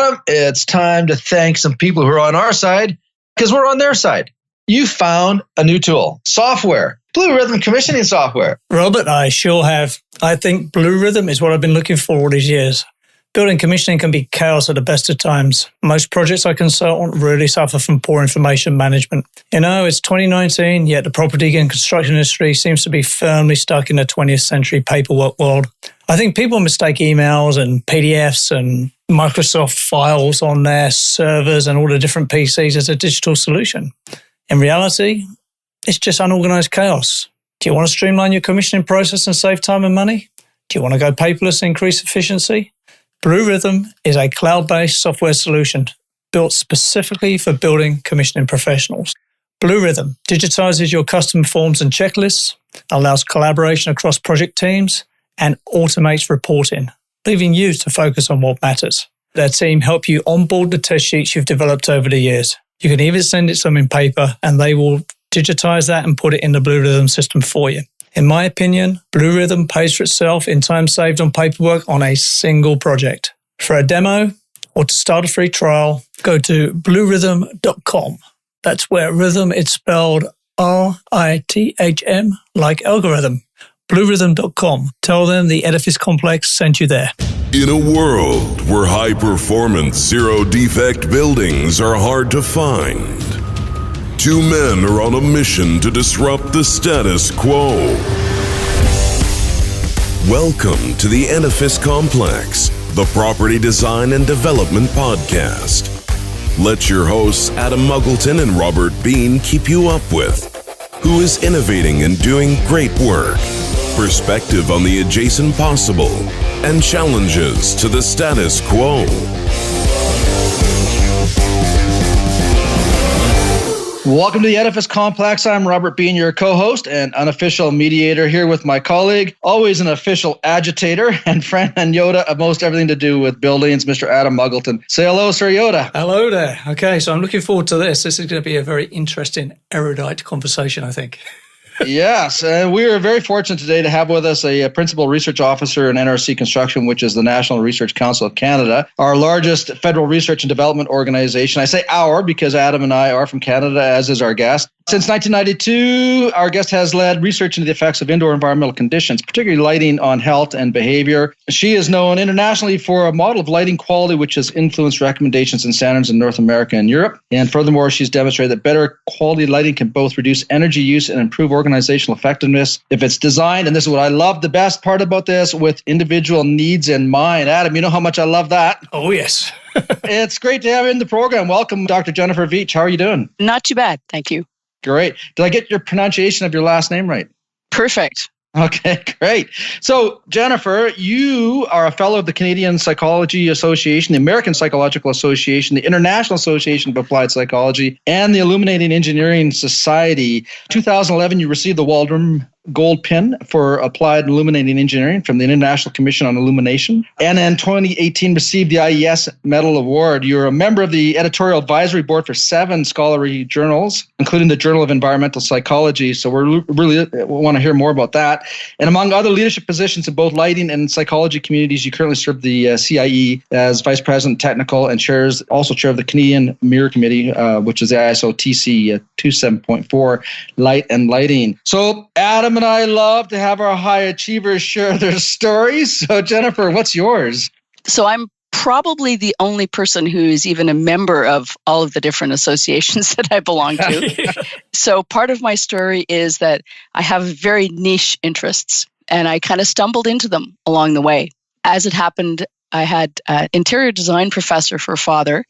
Adam, it's time to thank some people who are on our side because we're on their side. You found a new tool, software, Blue Rhythm commissioning software. Robert, I sure have. I think Blue Rhythm is what I've been looking for all these years. Building commissioning can be chaos at the best of times. Most projects I consult on really suffer from poor information management. It's 2019, yet the property and construction industry seems to be firmly stuck in the 20th century paperwork world. I think people mistake emails and PDFs and Microsoft files on their servers and all the different PCs as a digital solution. In reality, it's just unorganized chaos. Do you want to streamline your commissioning process and save time and money? Do you want to go paperless and increase efficiency? Blue Rhythm is a cloud-based software solution built specifically for building commissioning professionals. Blue Rhythm digitizes your custom forms and checklists, allows collaboration across project teams, and automates reporting, leaving you to focus on what matters. Their team help you onboard the test sheets you've developed over the years. You can even send it to them in paper, and they will digitize that and put it in the Blue Rhythm system for you. In my opinion, Blue Rhythm pays for itself in time saved on paperwork on a single project. For a demo or to start a free trial, go to bluerhythm.com. That's where rhythm is spelled R-I-T-H-M, like algorithm. bluerhythm.com. Tell them the Edifice Complex sent you there. In a world where high-performance, zero-defect buildings are hard to find, two men are on a mission to disrupt the status quo. Welcome to the Edifice Complex, the property design and development podcast. Let your hosts Adam Muggleton and Robert Bean keep you up with who is innovating and doing great work, perspective on the adjacent possible, and challenges to the status quo. Welcome to the Edifice Complex. I'm Robert Bean, your co-host and unofficial mediator, here with my colleague, always an official agitator and friend and Yoda of most everything to do with buildings, Mr. Adam Muggleton. Say hello, Sir Yoda. Hello there. Okay, so I'm looking forward to this. This is going to be a very interesting, erudite conversation, I think. Yes, we are very fortunate today to have with us a principal research officer in NRC Construction, which is the National Research Council of Canada, our largest federal research and development organization. I say our because Adam and I are from Canada, as is our guest. Since 1992, our guest has led research into the effects of indoor environmental conditions, particularly lighting on health and behavior. She is known internationally for a model of lighting quality which has influenced recommendations and standards in North America and Europe. And furthermore, she's demonstrated that better quality lighting can both reduce energy use and improve organizational effectiveness if it's designed, and this is what I love, the best part about this, with individual needs in mind. Adam, you know how much I love that. Oh, yes. It's great to have you in the program. Welcome, Dr. Jennifer Veitch. How are you doing? Not too bad, thank you. Great. Did I get your pronunciation of your last name right? Perfect. Okay, great. So, Jennifer, you are a fellow of the Canadian Psychology Association, the American Psychological Association, the International Association of Applied Psychology, and the Illuminating Engineering Society. 2011, you received the Waldram Gold Pin for Applied Illuminating Engineering from the International Commission on Illumination. And in 2018, received the IES Medal Award. You're a member of the editorial advisory board for 7 scholarly journals, including the Journal of Environmental Psychology. So we really want to hear more about that. And among other leadership positions in both lighting and psychology communities, you currently serve the CIE as Vice President Technical and also chair of the Canadian Mirror Committee, which is the ISO TC 27.4 Light and Lighting. So Adam and I love to have our high achievers share their stories. So Jennifer, what's yours? So I'm probably the only person who is even a member of all of the different associations that I belong to. So part of my story is that I have very niche interests and I kind of stumbled into them along the way. As it happened, I had an interior design professor for a father.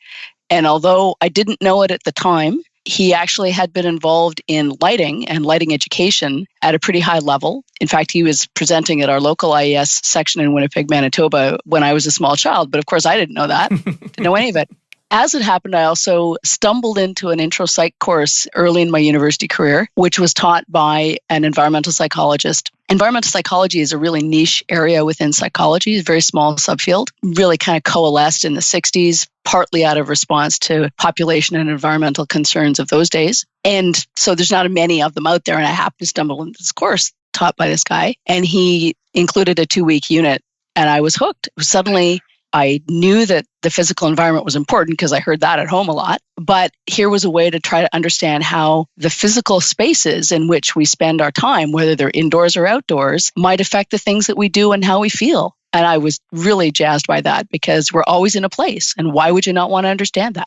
And although I didn't know it at the time, he actually had been involved in lighting and lighting education at a pretty high level. In fact, he was presenting at our local IES section in Winnipeg, Manitoba when I was a small child. But of course, I didn't know that, didn't know any of it. As it happened, I also stumbled into an intro psych course early in my university career, which was taught by an environmental psychologist. Environmental psychology is a really niche area within psychology, a very small subfield, really kind of coalesced in the 60s, partly out of response to population and environmental concerns of those days. And so there's not many of them out there, and I happened to stumble into this course taught by this guy, and he included a 2-week unit, and I was hooked. Suddenly, I knew that the physical environment was important because I heard that at home a lot. But here was a way to try to understand how the physical spaces in which we spend our time, whether they're indoors or outdoors, might affect the things that we do and how we feel. And I was really jazzed by that because we're always in a place. And why would you not want to understand that?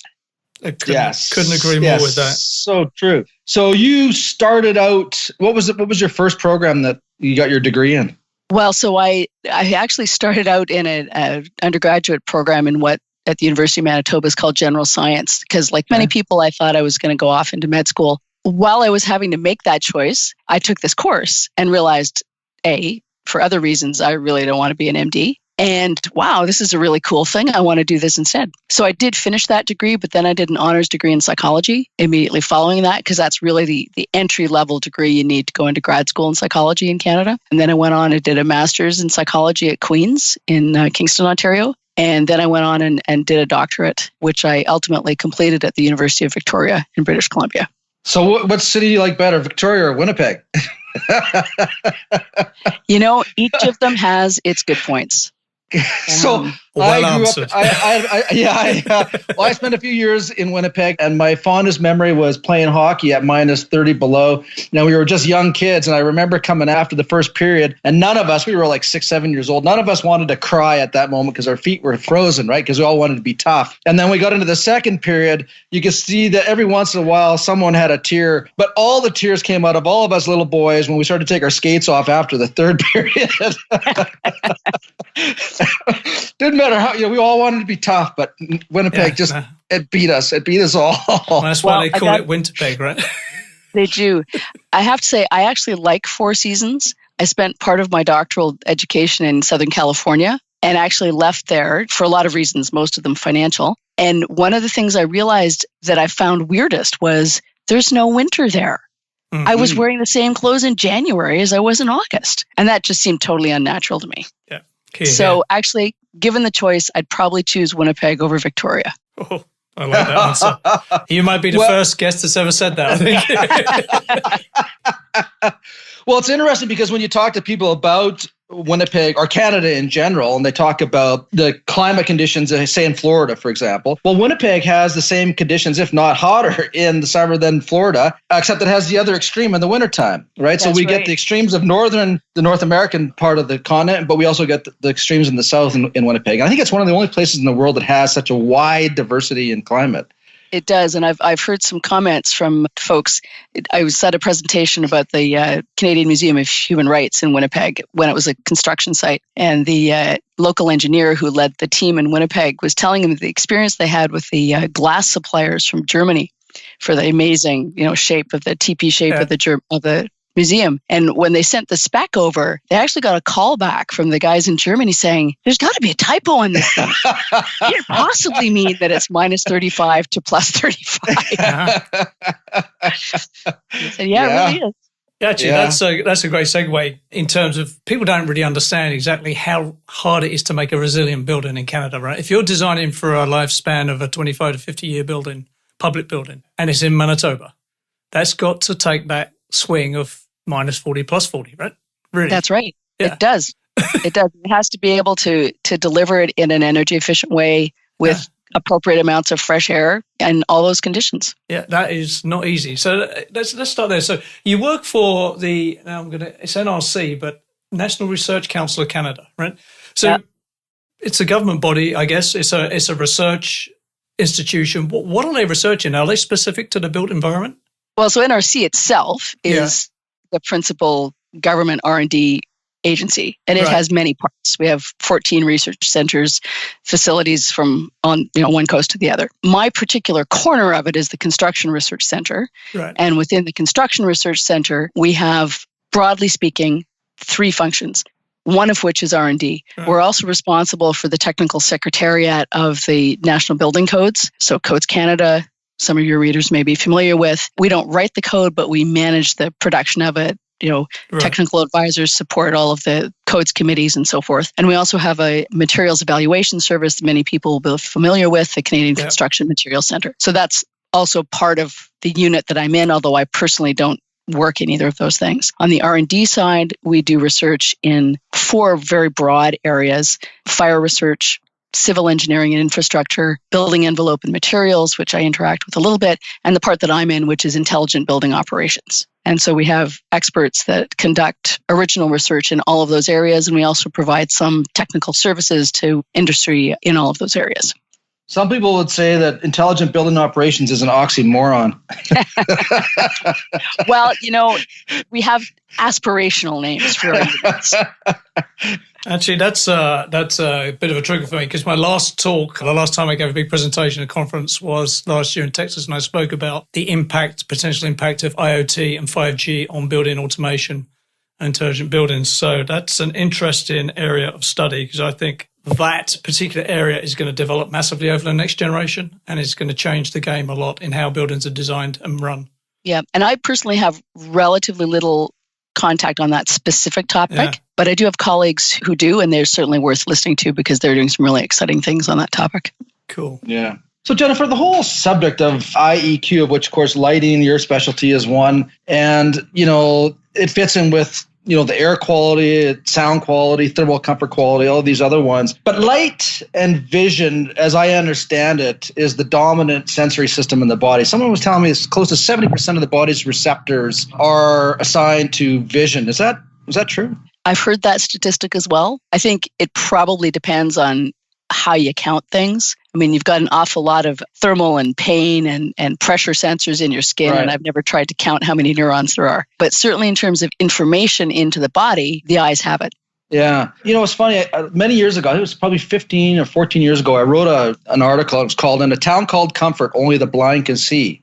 I couldn't agree more with that. So true. So you started out, what was your first program that you got your degree in? Well, so I actually started out in an undergraduate program in what at the University of Manitoba is called general science, because like many people, I thought I was going to go off into med school. While I was having to make that choice, I took this course and realized, for other reasons, I really don't want to be an MD. And wow, this is a really cool thing. I want to do this instead. So I did finish that degree, but then I did an honors degree in psychology immediately following that, because that's really the entry-level degree you need to go into grad school in psychology in Canada. And then I went on and did a master's in psychology at Queen's in Kingston, Ontario. And then I went on and did a doctorate, which I ultimately completed at the University of Victoria in British Columbia. So what city do you like better, Victoria or Winnipeg? Each of them has its good points. So I grew up. I spent a few years in Winnipeg, and my fondest memory was playing hockey at minus 30 below. Now we were just young kids, and I remember coming after the first period, and none of us, we were like 6, 7 years old. None of us wanted to cry at that moment because our feet were frozen, right? Because we all wanted to be tough. And then we got into the second period. You could see that every once in a while someone had a tear, but all the tears came out of all of us little boys when we started to take our skates off after the third period. Didn't matter how, we all wanted to be tough, but Winnipeg it beat us. It beat us all. Well, that's why they call it Winterpeg, right? They do. I have to say, I actually like Four Seasons. I spent part of my doctoral education in Southern California and actually left there for a lot of reasons, most of them financial. And one of the things I realized that I found weirdest was there's no winter there. Mm-hmm. I was wearing the same clothes in January as I was in August. And that just seemed totally unnatural to me. Yeah. So actually, given the choice, I'd probably choose Winnipeg over Victoria. Oh, I like that answer. You might be the first guest that's ever said that, I think. Well, it's interesting because when you talk to people about Winnipeg or Canada in general, and they talk about the climate conditions, say in Florida, for example. Well, Winnipeg has the same conditions, if not hotter, in the summer than Florida, except it has the other extreme in the wintertime, right? So we get the extremes of the North American part of the continent, but we also get the extremes in the south in Winnipeg. And I think it's one of the only places in the world that has such a wide diversity in climate. It does, and I've heard some comments from folks. I was at a presentation about the Canadian Museum of Human Rights in Winnipeg when it was a construction site, and the local engineer who led the team in Winnipeg was telling them the experience they had with the glass suppliers from Germany for the amazing, shape of the TP shape of the museum. And when they sent the spec over, they actually got a call back from the guys in Germany saying, there's got to be a typo on this thing. It can't possibly mean that it's minus 35 to plus 35. I said, it really is. Actually, that's a great segue in terms of people don't really understand exactly how hard it is to make a resilient building in Canada, right? If you're designing for a lifespan of a 25 to 50 year building, public building, and it's in Manitoba, that's got to take that swing of minus 40 plus 40, right? Really? That's right. Yeah. It does. It does. It has to be able to deliver it in an energy efficient way with appropriate amounts of fresh air and all those conditions. Yeah, that is not easy. So let's start there. So you work for it's NRC, but National Research Council of Canada, right? So it's a government body, I guess. It's a research institution. What are they researching? Are they specific to the built environment? Well, so NRC itself is the principal government R&D agency, and it has many parts. We have 14 research centers, facilities from on one coast to the other. My particular corner of it is the Construction Research Center, and within the Construction Research Center, we have, broadly speaking, 3 functions. One of which is R&D. Right. We're also responsible for the technical secretariat of the National Building Codes, so Codes Canada. Some of your readers may be familiar with. We don't write the code, but we manage the production of it. Technical advisors support all of the codes committees and so forth. And we also have a materials evaluation service that many people will be familiar with, the Canadian Construction Materials Center. So that's also part of the unit that I'm in, although I personally don't work in either of those things. On the R&D side, we do research in 4 very broad areas: fire research, civil engineering and infrastructure, building envelope and materials, which I interact with a little bit, and the part that I'm in, which is intelligent building operations. And so we have experts that conduct original research in all of those areas, and we also provide some technical services to industry in all of those areas. Some people would say that intelligent building operations is an oxymoron. Well, we have aspirational names for our units. Actually, that's a bit of a trigger for me, because my last talk, the last time I gave a big presentation at a conference was last year in Texas, and I spoke about the potential impact of IoT and 5G on building automation and intelligent buildings. So that's an interesting area of study, because I think that particular area is going to develop massively over the next generation, and it's going to change the game a lot in how buildings are designed and run. Yeah, and I personally have relatively little contact on that specific topic, but I do have colleagues who do, and they're certainly worth listening to because they're doing some really exciting things on that topic. Cool. Yeah. So Jennifer, the whole subject of IEQ, of which of course lighting, your specialty, is one, and it fits in with the air quality, sound quality, thermal comfort quality, all of these other ones. But light and vision, as I understand it, is the dominant sensory system in the body. Someone was telling me it's close to 70% of the body's receptors are assigned to vision. Is that true? I've heard that statistic as well. I think it probably depends on how you count things. I mean, you've got an awful lot of thermal and pain and pressure sensors in your skin, right. And I've never tried to count how many neurons there are. But certainly in terms of information into the body, the eyes have it. Yeah. It's funny. Many years ago, I think it was probably 15 or 14 years ago, I wrote an article. It was called "In a Town Called Comfort, Only the Blind Can See."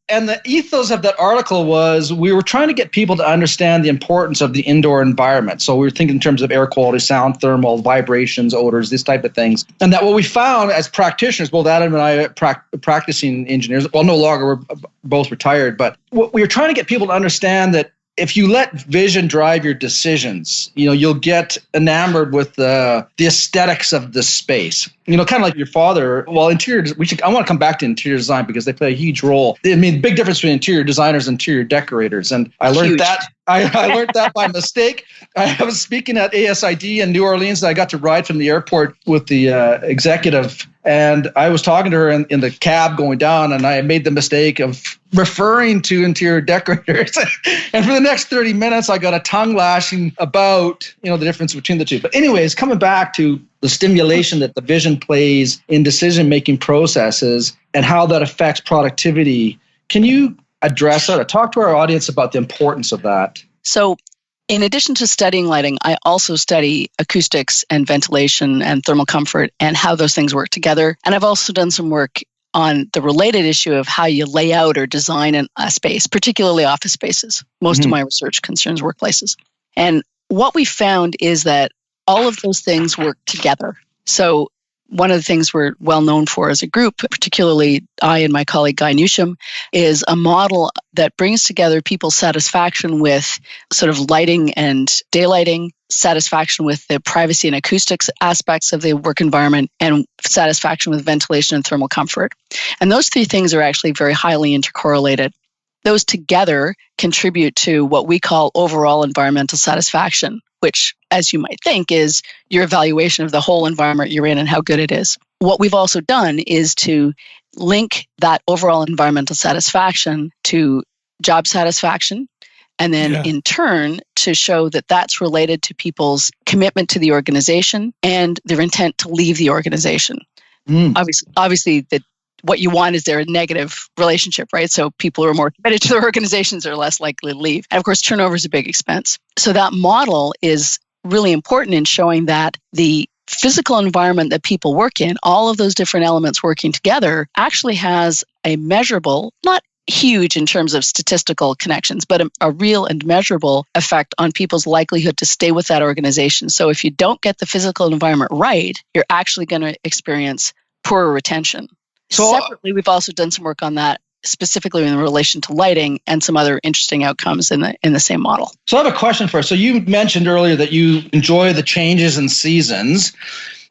And the ethos of that article was we were trying to get people to understand the importance of the indoor environment. So we were thinking in terms of air quality, sound, thermal, vibrations, odors, this type of things. And that what we found as practitioners, both Adam and I practicing engineers, well, no longer, we're both retired, but what we were trying to get people to understand that if you let vision drive your decisions, you'll get enamored with the aesthetics of the space. Kind of like your father. Well, I want to come back to interior design because they play a huge role. I mean, big difference between interior designers and interior decorators. And I learned that. I learned that by mistake. I was speaking at ASID in New Orleans, and I got to ride from the airport with the executive. And I was talking to her in the cab going down, and I made the mistake of referring to interior decorators. And for the next 30 minutes, I got a tongue lashing about, the difference between the two. But anyways, coming back to the stimulation that the vision plays in decision-making processes and how that affects productivity, can you address that or talk to our audience about the importance of that? So in addition to studying lighting, I also study acoustics and ventilation and thermal comfort and how those things work together. And I've also done some work on the related issue of how you lay out or design a space, particularly office spaces. Most of my research concerns workplaces. And what we found is that all of those things work together. So one of the things we're well known for as a group, particularly I and my colleague Guy Newsham, is a model that brings together people's satisfaction with sort of lighting and daylighting, satisfaction with the privacy and acoustics aspects of the work environment, and satisfaction with ventilation and thermal comfort. And those three things are actually very highly intercorrelated. Those together contribute to what we call overall environmental satisfaction, which, as you might think, is your evaluation of the whole environment you're in and how good it is. What we've also done is to link that overall environmental satisfaction to job satisfaction, and then in turn to show that that's related to people's commitment to the organization and their intent to leave the organization. Obviously, what you want is there a negative relationship, right? So people who are more committed to their organizations are less likely to leave. And of course, turnover is a big expense. So that model is really important in showing that the physical environment that people work in, all of those different elements working together, actually has a measurable, not huge in terms of statistical connections, but a real and measurable effect on people's likelihood to stay with that organization. So if you don't get the physical environment right, you're actually going to experience poorer retention. So separately, we've also done some work on that, specifically in relation to lighting and some other interesting outcomes in the same model. So I have a question for us. So you mentioned earlier that you enjoy the changes in seasons.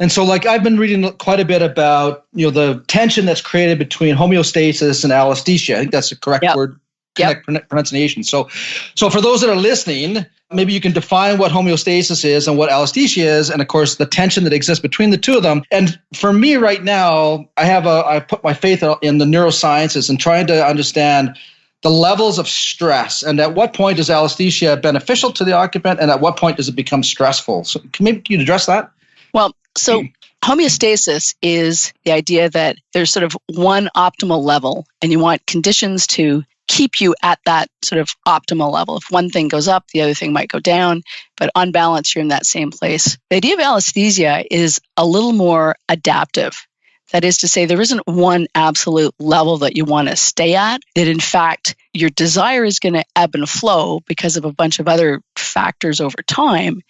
And so I've been reading quite a bit about, the tension that's created between homeostasis and allostasia. I think that's the correct word. pronunciation. So for those that are listening, maybe you can define what homeostasis is and what allostesia is, and of course the tension that exists between the two of them. And for me right now, I put my faith in the neurosciences and trying to understand the levels of stress, and at what point is allostesia beneficial to the occupant, and at what point does it become stressful? So maybe you address that? Well, so homeostasis is the idea that there's sort of one optimal level, and you want conditions to keep you at that sort of optimal level. If one thing goes up, the other thing might go down, but on balance, you're in that same place. The idea of allostesia is a little more adaptive. That is to say, there isn't one absolute level that you want to stay at, that in fact, your desire is going to ebb and flow because of a bunch of other factors over time.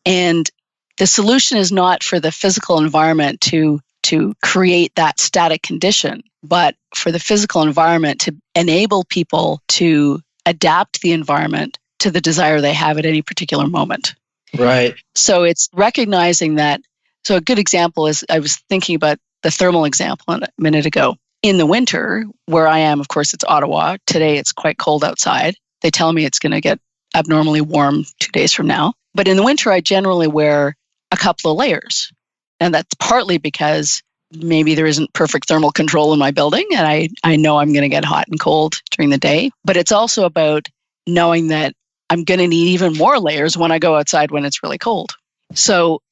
And the solution is not for the physical environment to create that static condition, but for the physical environment to enable people to adapt the environment to the desire they have at any particular moment. Right. So it's recognizing that. So a good example is, I was thinking about the thermal example a minute ago. In the winter, where I am, of course, it's Ottawa. Today, it's quite cold outside. They tell me it's going to get abnormally warm 2 days from now. But in the winter, I generally wear a couple of layers. And that's partly because maybe there isn't perfect thermal control in my building, and I know I'm going to get hot and cold during the day. But it's also about knowing that I'm going to need even more layers when I go outside when it's really cold. So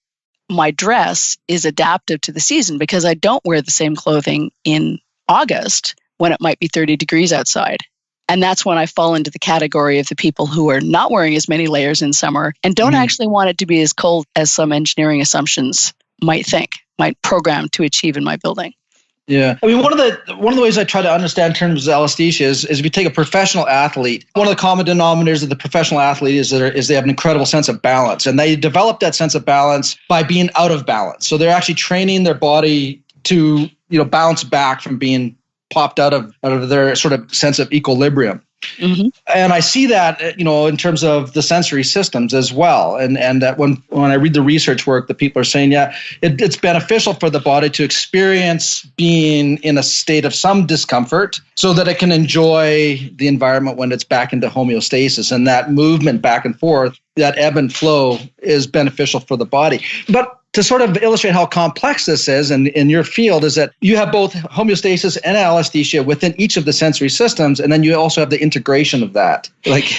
my dress is adaptive to the season because I don't wear the same clothing in August when it might be 30 degrees outside. And that's when I fall into the category of the people who are not wearing as many layers in summer and don't actually want it to be as cold as some engineering assumptions might program to achieve in my building. Yeah. I mean, one of the ways I try to understand in terms of allostesia is if you take a professional athlete, one of the common denominators of the professional athlete is they have an incredible sense of balance. And they develop that sense of balance by being out of balance. So they're actually training their body to, bounce back from being popped out of their sort of sense of equilibrium. Mm-hmm. And I see that, in terms of the sensory systems as well. And that when I read the research work, the people are saying, it's beneficial for the body to experience being in a state of some discomfort so that it can enjoy the environment when it's back into homeostasis. And that movement back and forth, that ebb and flow is beneficial for the body. But to sort of illustrate how complex this is in your field is that you have both homeostasis and allostesia within each of the sensory systems, and then you also have the integration of that.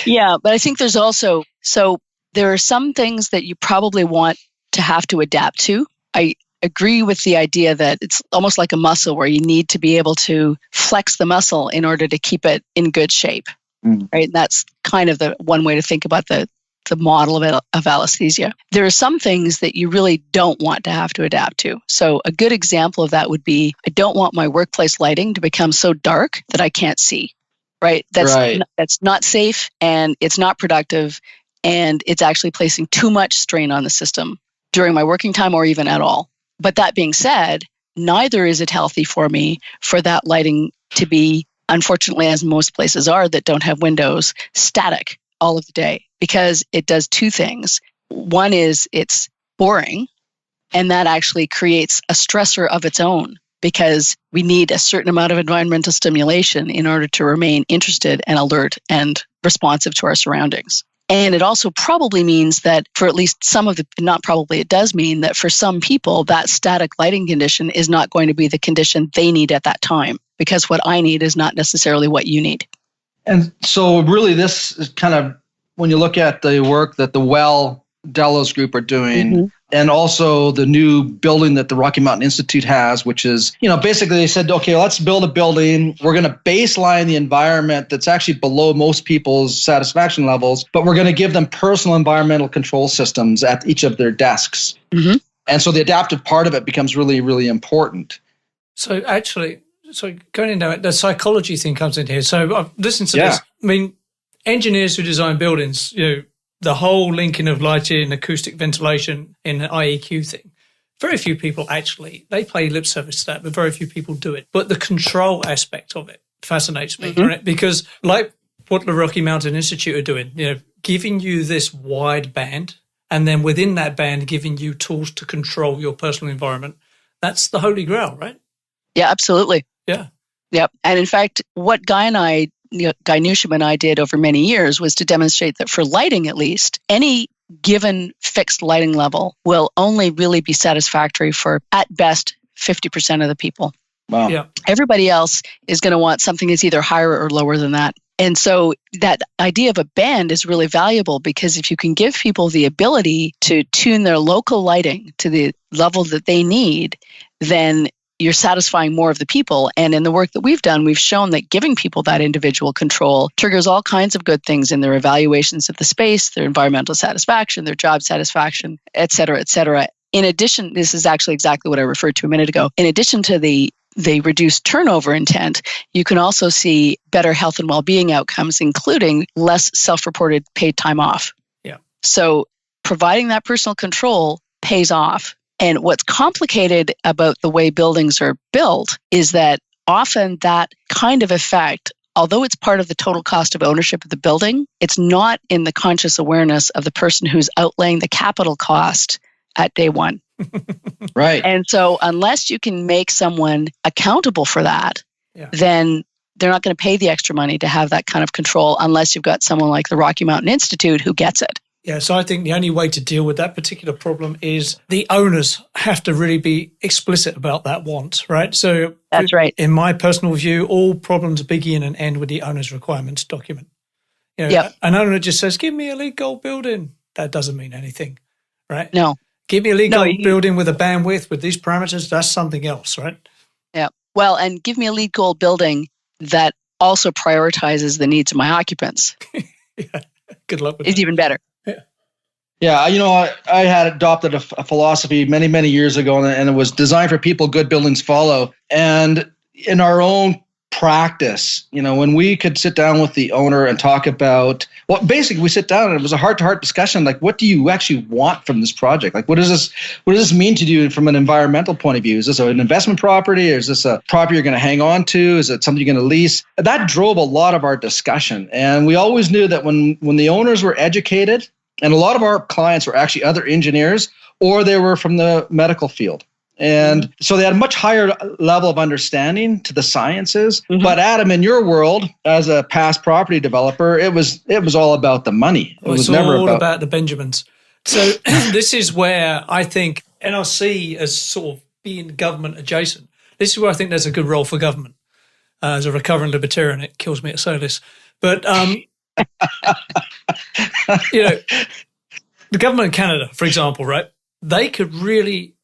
Yeah, but I think there's also, so there are some things that you probably want to have to adapt to. I agree with the idea that it's almost like a muscle where you need to be able to flex the muscle in order to keep it in good shape, right? And that's kind of the one way to think about the model of allostesia. There are some things that you really don't want to have to adapt to. So a good example of that would be, I don't want my workplace lighting to become so dark that I can't see, right? That's not safe, and it's not productive, and it's actually placing too much strain on the system during my working time or even at all. But that being said, neither is it healthy for me for that lighting to be, unfortunately, as most places are that don't have windows, static all of the day, because it does two things. One is it's boring, and that actually creates a stressor of its own because we need a certain amount of environmental stimulation in order to remain interested and alert and responsive to our surroundings. And it also probably means that for at least some of the, not probably, it does mean that for some people, that static lighting condition is not going to be the condition they need at that time, because what I need is not necessarily what you need. And so really this is kind of, when you look at the work that the Delos group are doing, and also the new building that the Rocky Mountain Institute has, which is, basically they said, okay, let's build a building. We're going to baseline the environment that's actually below most people's satisfaction levels, but we're going to give them personal environmental control systems at each of their desks. Mm-hmm. And so the adaptive part of it becomes really, really important. So actually, going into it, the psychology thing comes in here. So I've listened to this. I mean, engineers who design buildings, the whole linking of lighting, acoustic ventilation in the IEQ thing, very few people actually, they pay lip service to that, but very few people do it. But the control aspect of it fascinates me, right? Because like what the Rocky Mountain Institute are doing, giving you this wide band, and then within that band, giving you tools to control your personal environment. That's the holy grail, right? Yeah, absolutely. Yeah. Yep. And in fact, what Guy and I Guy Newsham and I did over many years was to demonstrate that for lighting, at least, any given fixed lighting level will only really be satisfactory for, at best, 50% of the people. Wow. Yeah. Everybody else is going to want something that's either higher or lower than that. And so that idea of a band is really valuable, because if you can give people the ability to tune their local lighting to the level that they need, then you're satisfying more of the people. And in the work that we've done, we've shown that giving people that individual control triggers all kinds of good things in their evaluations of the space, their environmental satisfaction, their job satisfaction, et cetera, et cetera. In addition, this is actually exactly what I referred to a minute ago. In addition to the reduced turnover intent, you can also see better health and well-being outcomes, including less self-reported paid time off. Yeah. So providing that personal control pays off. And what's complicated about the way buildings are built is that often that kind of effect, although it's part of the total cost of ownership of the building, it's not in the conscious awareness of the person who's outlaying the capital cost at day one. Right. And so unless you can make someone accountable for that, then they're not going to pay the extra money to have that kind of control, unless you've got someone like the Rocky Mountain Institute who gets it. Yeah, so I think the only way to deal with that particular problem is the owners have to really be explicit about that want, right? So that's right. In my personal view, all problems begin and end with the owner's requirements document. You know, an owner just says, give me a LEED Gold building. That doesn't mean anything, right? No. Give me a LEED Gold building with a bandwidth with these parameters. That's something else, right? Yeah. Well, and give me a LEED Gold building that also prioritizes the needs of my occupants. Yeah. Good luck with it's that. Even better. Yeah, I had adopted a philosophy many, many years ago, and it was designed for people, good buildings follow. And in our own practice, when we could sit down with the owner and talk about, well, basically we sit down and it was a heart-to-heart discussion, like, what do you actually want from this project? Like, what does this mean to you from an environmental point of view? Is this an investment property, or is this a property you're going to hang on to? Is it something you're going to lease? That drove a lot of our discussion. And we always knew that when the owners were educated, and a lot of our clients were actually other engineers, or they were from the medical field. And so they had a much higher level of understanding to the sciences. Mm-hmm. But Adam, in your world, as a past property developer, it was all about the money. It was never all about the Benjamins. So this is where I think NRC, as sort of being government adjacent, this is where I think there's a good role for government. As a recovering libertarian, it kills me to say this. But the government of Canada, for example, right? They could really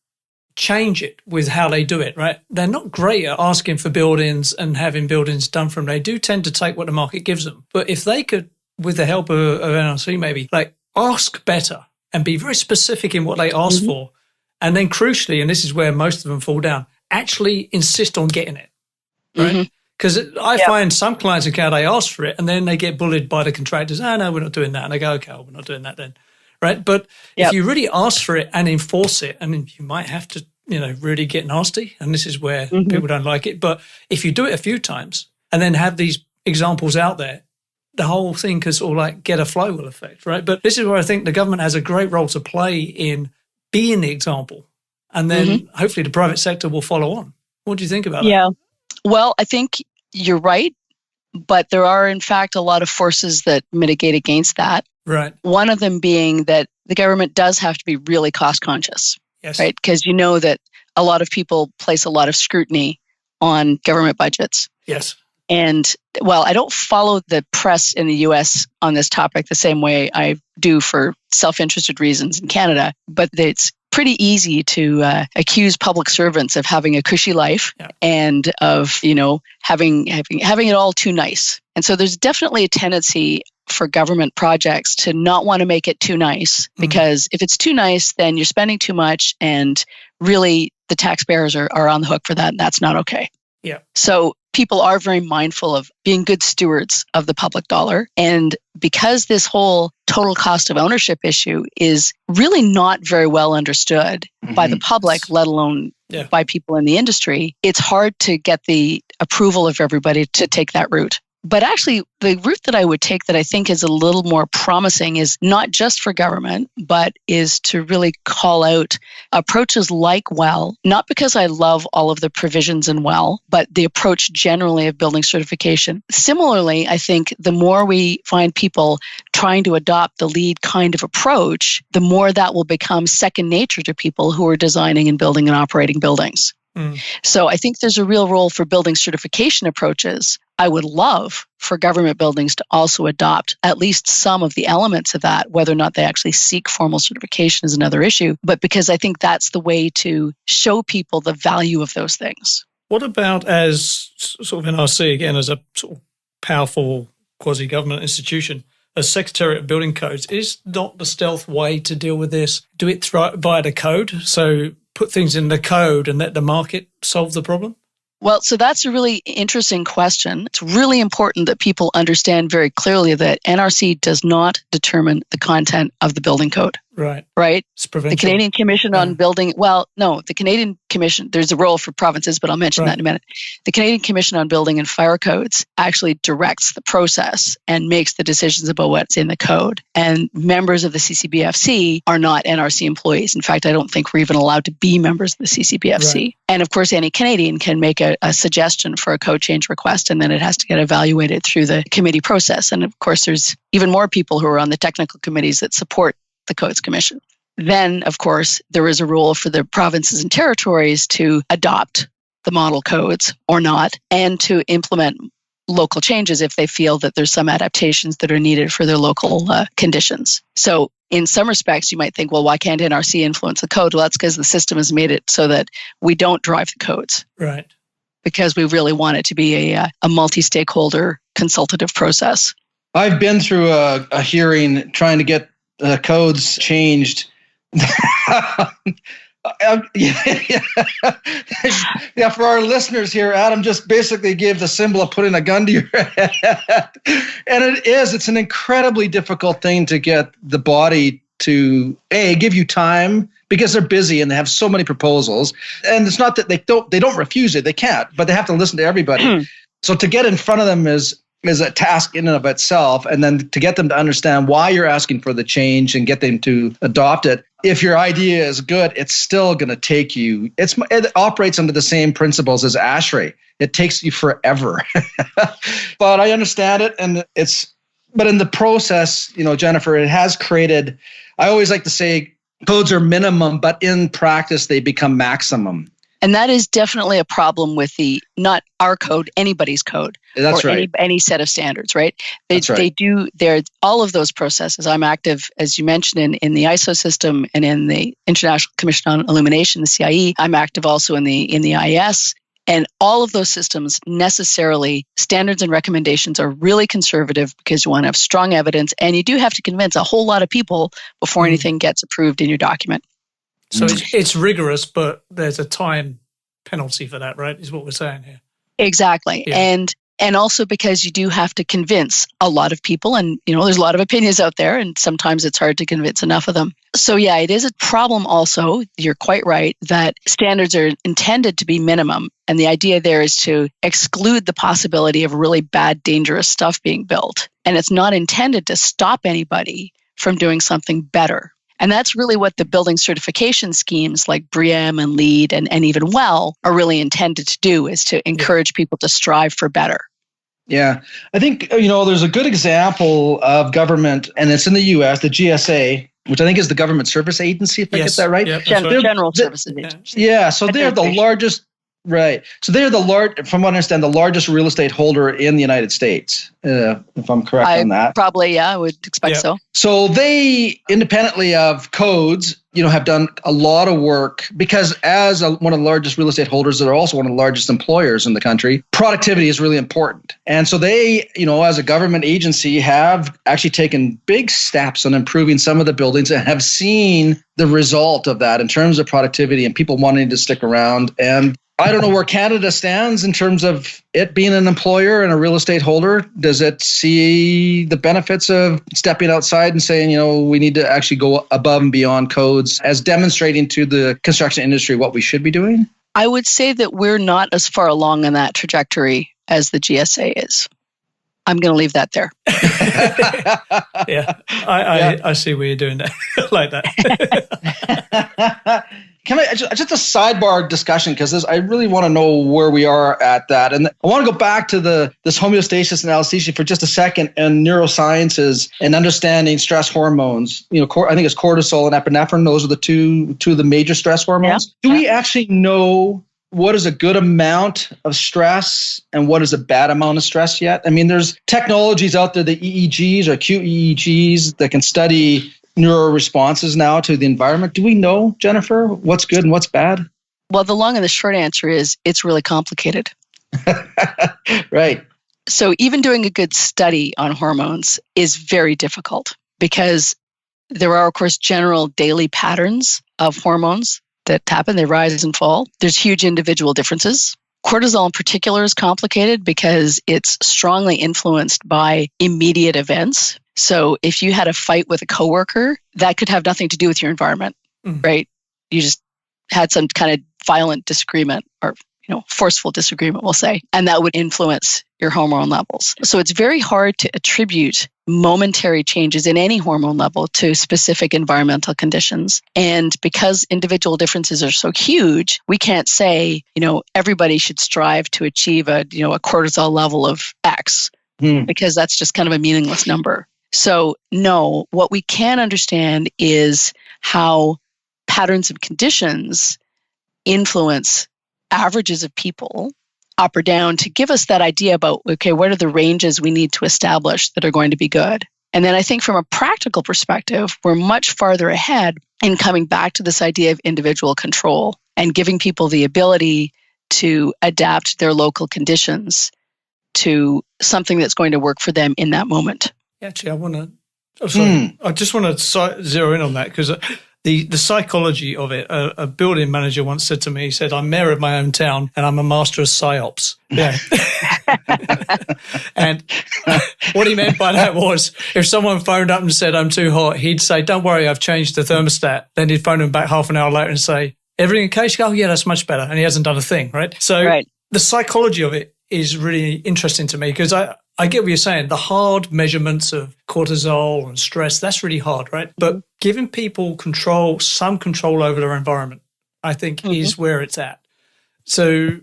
change it with how they do it, right? They're not great at asking for buildings and having buildings done for them. They do tend to take what the market gives them. But if they could, with the help of NRC maybe, ask better and be very specific in what they ask for, and then crucially, and this is where most of them fall down, actually insist on getting it, right? Because I find some clients in Canada, they ask for it, and then they get bullied by the contractors. Oh, no, we're not doing that. And they go, okay, we're not doing that then. Right? But if you really ask for it and enforce it, and you might have to, really get nasty, and this is where people don't like it. But if you do it a few times and then have these examples out there, the whole thing could sort of get a flywheel effect, right? But this is where I think the government has a great role to play in being the example. And then hopefully the private sector will follow on. What do you think about that? Yeah. Well, I think you're right, but there are, in fact, a lot of forces that mitigate against that. Right. One of them being that the government does have to be really cost conscious, right? Because that a lot of people place a lot of scrutiny on government budgets. Yes. And, well, I don't follow the press in the US on this topic the same way I do for self-interested reasons in Canada, but it's pretty easy to accuse public servants of having a cushy life and of, having it all too nice. And so there's definitely a tendency for government projects to not want to make it too nice, because if it's too nice, then you're spending too much, and really the taxpayers are on the hook for that, and that's not okay. Yeah. So people are very mindful of being good stewards of the public dollar. And because this whole total cost of ownership issue is really not very well understood by the public, let alone by people in the industry, it's hard to get the approval of everybody to take that route. But actually, the route that I would take that I think is a little more promising is not just for government, but is to really call out approaches like WELL, not because I love all of the provisions in WELL, but the approach generally of building certification. Similarly, I think the more we find people trying to adopt the LEED kind of approach, the more that will become second nature to people who are designing and building and operating buildings. So I think there's a real role for building certification approaches. I would love for government buildings to also adopt at least some of the elements of that. Whether or not they actually seek formal certification is another issue, but because I think that's the way to show people the value of those things. What about as sort of NRC, again, as a sort of powerful quasi-government institution, as Secretariat of Building Codes, is not the stealth way to deal with this? Do it via the code? So put things in the code and let the market solve the problem? Well, so that's a really interesting question. It's really important that people understand very clearly that NRC does not determine the content of the building code. Right. It's The Canadian Commission on Building, the Canadian Commission, there's a role for provinces, but I'll mention that in a minute. The Canadian Commission on Building and Fire Codes actually directs the process and makes the decisions about what's in the code. And members of the CCBFC are not NRC employees. In fact, I don't think we're even allowed to be members of the CCBFC. Right. And of course, any Canadian can make a suggestion for a code change request, and then it has to get evaluated through the committee process. And of course, there's even more people who are on the technical committees that support the Codes Commission. Then, of course, there is a role for the provinces and territories to adopt the model codes or not, and to implement local changes if they feel that there's some adaptations that are needed for their local conditions. So in some respects, you might think, well, why can't NRC influence the code? Well, that's because the system has made it so that we don't drive the codes. Right. Because we really want it to be a multi-stakeholder consultative process. I've been through a hearing trying to get codes changed. Yeah, for our listeners here, Adam just basically gave the symbol of putting a gun to your head. And it's an incredibly difficult thing to get the body to give you time, because they're busy and they have so many proposals. And it's not that they don't refuse it, they can't, but they have to listen to everybody. So to get in front of them is a task in and of itself, and then to get them to understand why you're asking for the change and get them to adopt it. If your idea is good, it's still going to take you. It operates under the same principles as ASHRAE. It takes you forever. But I understand it, but in the process, Jennifer, it has created. I always like to say codes are minimum, but in practice they become maximum. And that is definitely a problem with not our code, anybody's code. That's or right. any set of standards, right? That's right. They do all of those processes. I'm active, as you mentioned, in the ISO system and in the International Commission on Illumination, the CIE. I'm active also in the IES. And all of those systems necessarily, standards and recommendations are really conservative because you want to have strong evidence, and you do have to convince a whole lot of people before anything gets approved in your document. So it's rigorous, but there's a time penalty for that, right? Is what we're saying here. Exactly. Yeah. And also because you do have to convince a lot of people, and there's a lot of opinions out there, and sometimes it's hard to convince enough of them. So yeah, it is a problem also, you're quite right, that standards are intended to be minimum. And the idea there is to exclude the possibility of really bad, dangerous stuff being built. And it's not intended to stop anybody from doing something better. And that's really what the building certification schemes like BREEAM and LEED and even WELL are really intended to do, is to encourage people to strive for better. Yeah. I think, there's a good example of government, and it's in the U.S., the GSA, which I think is the Government Service Agency, if I get that right. Yep, General Services Agency. Yeah. So they're the largest. Right. So they're from what I understand, the largest real estate holder in the United States, if I'm correct on that. Probably, I would expect so. So they, independently of codes, have done a lot of work, because as one of the largest real estate holders, they're also one of the largest employers in the country. Productivity is really important. And so they, as a government agency, have actually taken big steps on improving some of the buildings and have seen the result of that in terms of productivity and people wanting to stick around. And I don't know where Canada stands in terms of it being an employer and a real estate holder. Does it see the benefits of stepping outside and saying, we need to actually go above and beyond codes, as demonstrating to the construction industry what we should be doing? I would say that we're not as far along on that trajectory as the GSA is. I'm going to leave that there. Yeah, I see what you're doing there. Like that. Can I just a sidebar discussion, because I really want to know where we are at that, and I want to go back to this homeostasis and anesthesia for just a second, and neurosciences and understanding stress hormones. I think it's cortisol and epinephrine; those are the two of the major stress hormones. Yeah. Do we actually know what is a good amount of stress and what is a bad amount of stress yet? I mean, there's technologies out there, the EEGs or acute EEGs, that can study neuro responses now to the environment. Do we know, Jennifer, what's good and what's bad? Well, the long and the short answer is it's really complicated. Right. So even doing a good study on hormones is very difficult, because there are, of course, general daily patterns of hormones that happen. They rise and fall. There's huge individual differences. Cortisol in particular is complicated because it's strongly influenced by immediate events. So if you had a fight with a coworker, that could have nothing to do with your environment, right? You just had some kind of violent disagreement, or forceful disagreement, we'll say, and that would influence your hormone levels. So it's very hard to attribute momentary changes in any hormone level to specific environmental conditions. And because individual differences are so huge, we can't say, everybody should strive to achieve a cortisol level of X, because that's just kind of a meaningless number. So no, what we can understand is how patterns of conditions influence averages of people up or down, to give us that idea about, okay, what are the ranges we need to establish that are going to be good? And then I think from a practical perspective, we're much farther ahead in coming back to this idea of individual control and giving people the ability to adapt their local conditions to something that's going to work for them in that moment. Actually, I just want to zero in on that, because the psychology of it, a building manager once said to me, he said, I'm mayor of my own town and I'm a master of psyops. Yeah. And what he meant by that was, if someone phoned up and said, I'm too hot, he'd say, don't worry, I've changed the thermostat. Then he'd phone him back half an hour later and say, everything okay? She'd go, oh yeah, that's much better. And he hasn't done a thing, right? So the psychology of it is really interesting to me, because I get what you're saying. The hard measurements of cortisol and stress, that's really hard, right? But giving people some control over their environment, I think is where it's at. So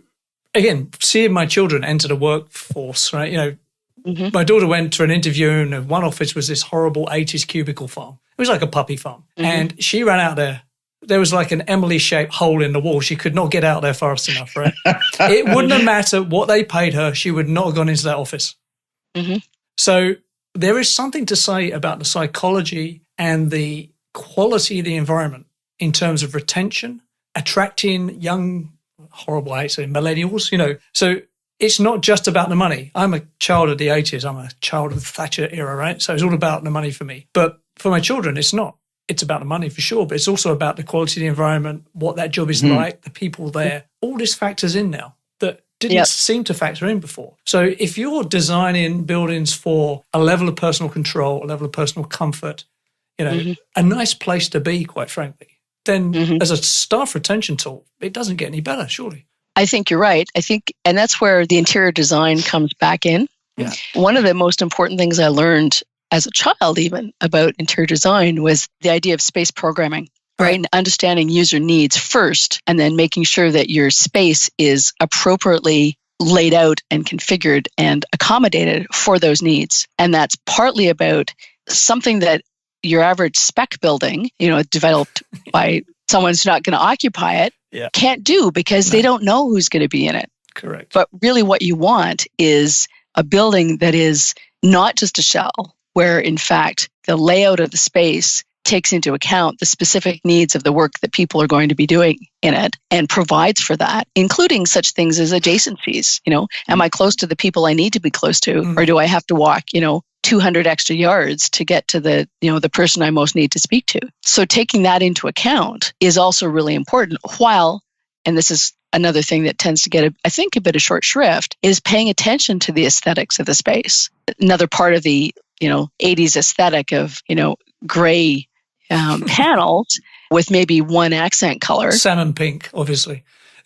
again, seeing my children enter the workforce, right? My daughter went to an interview, and one office was this horrible 80s cubicle farm. It was like a puppy farm. And she ran out there. There was like an Emily-shaped hole in the wall. She could not get out there fast enough, right? It wouldn't have mattered what they paid her. She would not have gone into that office. So there is something to say about the psychology and the quality of the environment in terms of retention, attracting young, horrible, I say millennials, So it's not just about the money. I'm a child of the 80s. I'm a child of the Thatcher era, right? So it's all about the money for me. But for my children, it's not. It's about the money for sure, but it's also about the quality of the environment, what that job is like, the people there. All this factors in now that didn't seem to factor in before. So if you're designing buildings for a level of personal control, a level of personal comfort, a nice place to be, quite frankly, then as a staff retention tool, it doesn't get any better, surely. I think you're right. And that's where the interior design comes back in. Yeah. One of the most important things I learned as a child even about interior design was the idea of space programming, right? And understanding user needs first, and then making sure that your space is appropriately laid out and configured and accommodated for those needs. And that's partly about something that your average spec building, developed by someone who's not going to occupy it, can't do, because they don't know who's going to be in it. Correct. But really what you want is a building that is not just a shell, where in fact the layout of the space takes into account the specific needs of the work that people are going to be doing in it and provides for that, including such things as adjacencies. Am I close to the people I need to be close to, or do I have to walk, 200 extra yards to get to the person I most need to speak to? So taking that into account is also really important, while, and this is another thing that tends to get, a bit of short shrift, is paying attention to the aesthetics of the space. Another part of the 80s aesthetic of, gray panels with maybe one accent color. Salmon pink, obviously.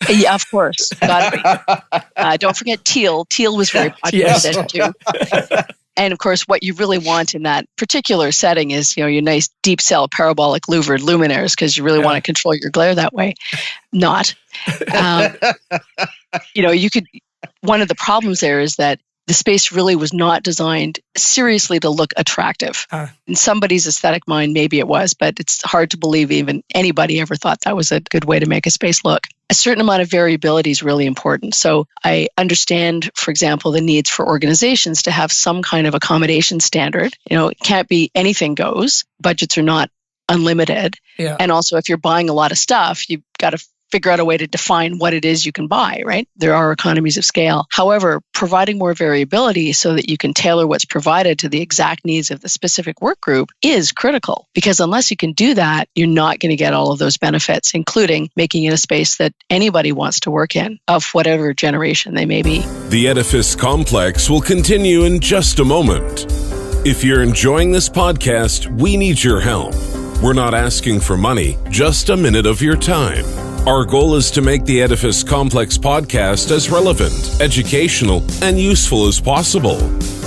Yeah, of course. Gotta be. Don't forget teal. Teal was very popular then too. And of course, what you really want in that particular setting is, your nice deep cell parabolic louvered luminaires, because you really want to control your glare that way. Not. One of the problems there is that the space really was not designed seriously to look attractive. In somebody's aesthetic mind, maybe it was, but it's hard to believe even anybody ever thought that was a good way to make a space look. A certain amount of variability is really important. So I understand, for example, the needs for organizations to have some kind of accommodation standard. It can't be anything goes. Budgets are not unlimited. Yeah. And also, if you're buying a lot of stuff, you've got to figure out a way to define what it is you can buy, right? There are economies of scale. However, providing more variability so that you can tailor what's provided to the exact needs of the specific work group is critical, because unless you can do that, you're not going to get all of those benefits, including making it a space that anybody wants to work in, of whatever generation they may be. The Edifice Complex will continue in just a moment. If you're enjoying this podcast, we need your help. We're not asking for money, just a minute of your time. Our goal is to make the Edifice Complex podcast as relevant, educational, and useful as possible.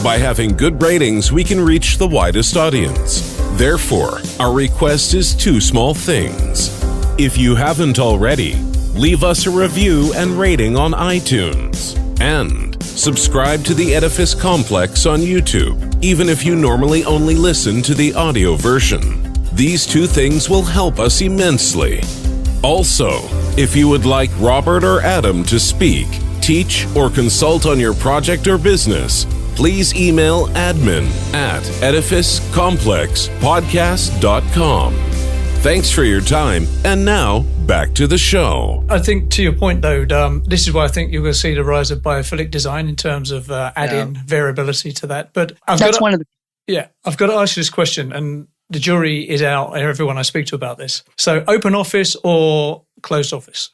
By having good ratings, we can reach the widest audience. Therefore, our request is two small things. If you haven't already, leave us a review and rating on iTunes. And subscribe to the Edifice Complex on YouTube, even if you normally only listen to the audio version. These two things will help us immensely. Also, if you would like Robert or Adam to speak, teach, or consult on your project or business, please email admin@edificecomplexpodcast.com. Thanks for your time, and now back to the show. I think to your point, though, this is why I think you're going to see the rise of biophilic design in terms of adding variability to that. But I've got to ask you this question, and the jury is out, everyone I speak to about this. So open office or closed office?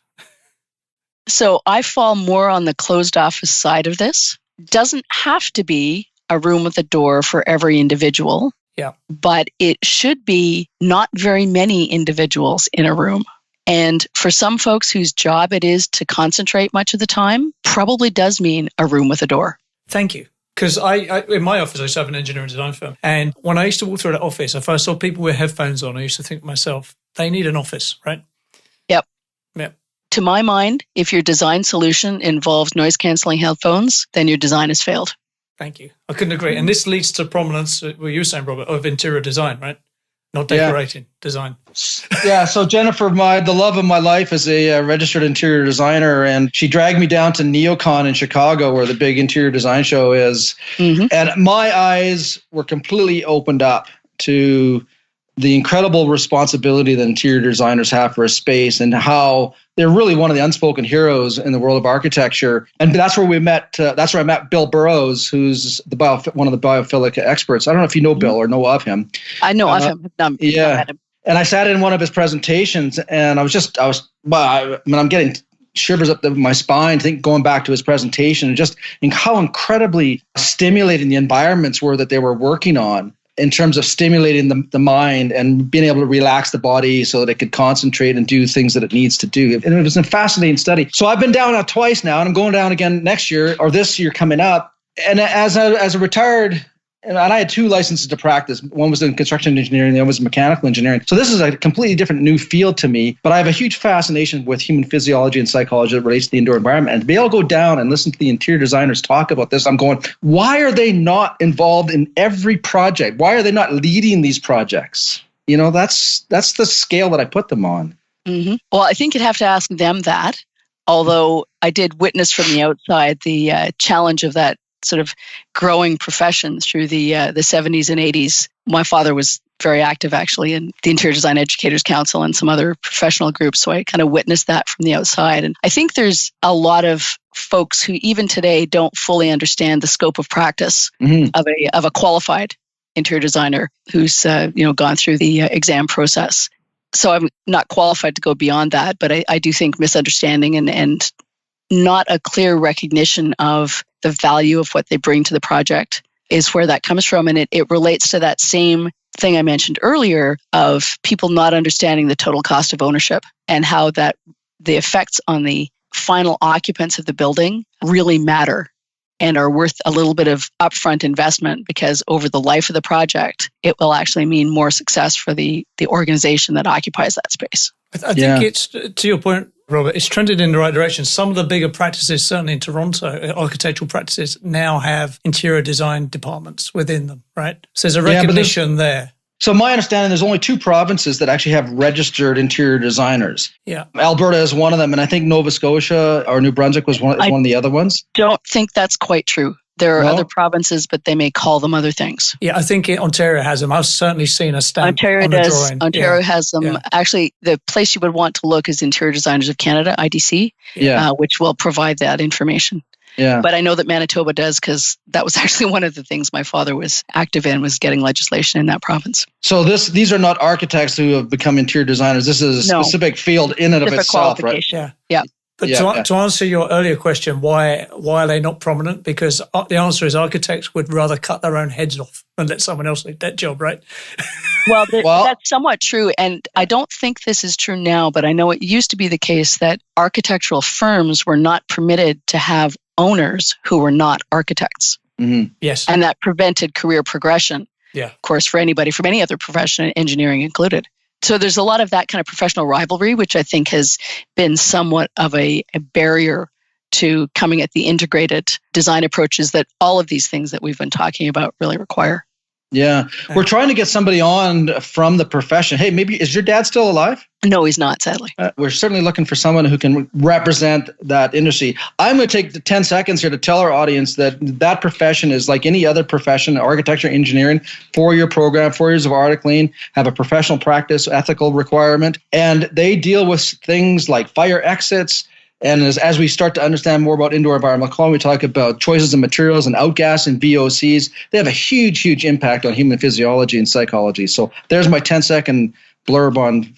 So I fall more on the closed office side of this. Doesn't have to be a room with a door for every individual. Yeah. But it should be not very many individuals in a room. And for some folks whose job it is to concentrate much of the time, probably does mean a room with a door. Thank you. Because I in my office, I used to have an engineering design firm. And when I used to walk through that office, if I saw people with headphones on, I used to think to myself, they need an office, right? Yep. Yep. To my mind, if your design solution involves noise-canceling headphones, then your design has failed. Thank you. I couldn't agree. And this leads to prominence, what you were saying, Robert, of interior design, right? Not decorating, design. Yeah, so Jennifer, the love of my life is a registered interior designer, and she dragged me down to NeoCon in Chicago, where the big interior design show is. Mm-hmm. And my eyes were completely opened up to the incredible responsibility that interior designers have for a space, and how they're really one of the unspoken heroes in the world of architecture. And that's where we met. That's where I met Bill Burrows, who's one of the biophilic experts. I don't know if you know Bill or know of him. I know of him. Yeah. And I sat in one of his presentations, and I'm getting shivers up my spine, going back to his presentation, and just how incredibly stimulating the environments were that they were working on, in terms of stimulating the mind and being able to relax the body so that it could concentrate and do things that it needs to do. And it was a fascinating study. So I've been down now twice now, and I'm going down again next year, or this year coming up. And as a retired, and I had two licenses to practice. One was in construction engineering, the other was mechanical engineering. So this is a completely different new field to me, but I have a huge fascination with human physiology and psychology that relates to the indoor environment. And to be able to go down and listen to the interior designers talk about this, I'm going, why are they not involved in every project? Why are they not leading these projects? That's the scale that I put them on. Mm-hmm. Well, I think you'd have to ask them that, although I did witness from the outside the challenge of that sort of growing profession through the 70s and 80s. My father was very active, actually, in the Interior Design Educators Council and some other professional groups. So I kind of witnessed that from the outside. And I think there's a lot of folks who even today don't fully understand the scope of practice of a qualified interior designer who's gone through the exam process. So I'm not qualified to go beyond that, but I do think misunderstanding and not a clear recognition of the value of what they bring to the project is where that comes from. And it relates to that same thing I mentioned earlier of people not understanding the total cost of ownership and how that the effects on the final occupants of the building really matter and are worth a little bit of upfront investment, because over the life of the project, it will actually mean more success for the organization that occupies that space. I think it's, to your point, Robert, it's trended in the right direction. Some of the bigger practices, certainly in Toronto, architectural practices now have interior design departments within them, right? So there's a recognition there. So my understanding, there's only 2 provinces that actually have registered interior designers. Yeah. Alberta is one of them, and I think Nova Scotia or New Brunswick was one of the other ones. Don't think that's quite true. There are other provinces, but they may call them other things. Yeah, I think Ontario has them. I've certainly seen a stamp Ontario on does. a drawing. Ontario has them. Yeah. Actually, the place you would want to look is Interior Designers of Canada, IDC, which will provide that information. Yeah. But I know that Manitoba does, because that was actually one of the things my father was active in, was getting legislation in that province. So these are not architects who have become interior designers. This is a specific field in and of itself, right? Yeah. But to answer your earlier question, why are they not prominent? Because the answer is architects would rather cut their own heads off than let someone else lead that job, right? Well, that's somewhat true. And I don't think this is true now, but I know it used to be the case that architectural firms were not permitted to have owners who were not architects. Mm-hmm. Yes. And that prevented career progression. Yeah. Of course, for anybody from any other profession, engineering included. So there's a lot of that kind of professional rivalry, which I think has been somewhat of a barrier to coming at the integrated design approaches that all of these things that we've been talking about really require. Yeah. We're trying to get somebody on from the profession. Hey, maybe, is your dad still alive? No, he's not, sadly. We're certainly looking for someone who can represent that industry. I'm going to take the 10 seconds here to tell our audience that profession is like any other profession, architecture, engineering, 4-year program, 4 years of articling, have a professional practice, ethical requirement, and they deal with things like fire exits. And as we start to understand more about indoor environmental quality, we talk about choices of materials and outgas and VOCs. They have a huge, huge impact on human physiology and psychology. So there's my 10-second blurb on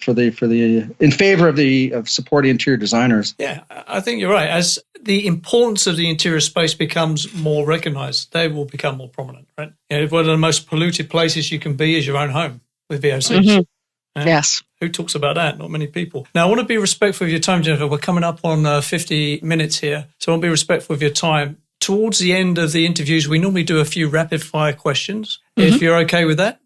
in favor of supporting interior designers. Yeah, I think you're right. As the importance of the interior space becomes more recognized, they will become more prominent, right? One of the most polluted places you can be is your own home with VOCs. Mm-hmm. Yes. Who talks about that? Not many people. Now, I want to be respectful of your time, Jennifer. We're coming up on 50 minutes here, so I want to be respectful of your time. Towards the end of the interviews, we normally do a few rapid-fire questions, if you're okay with that.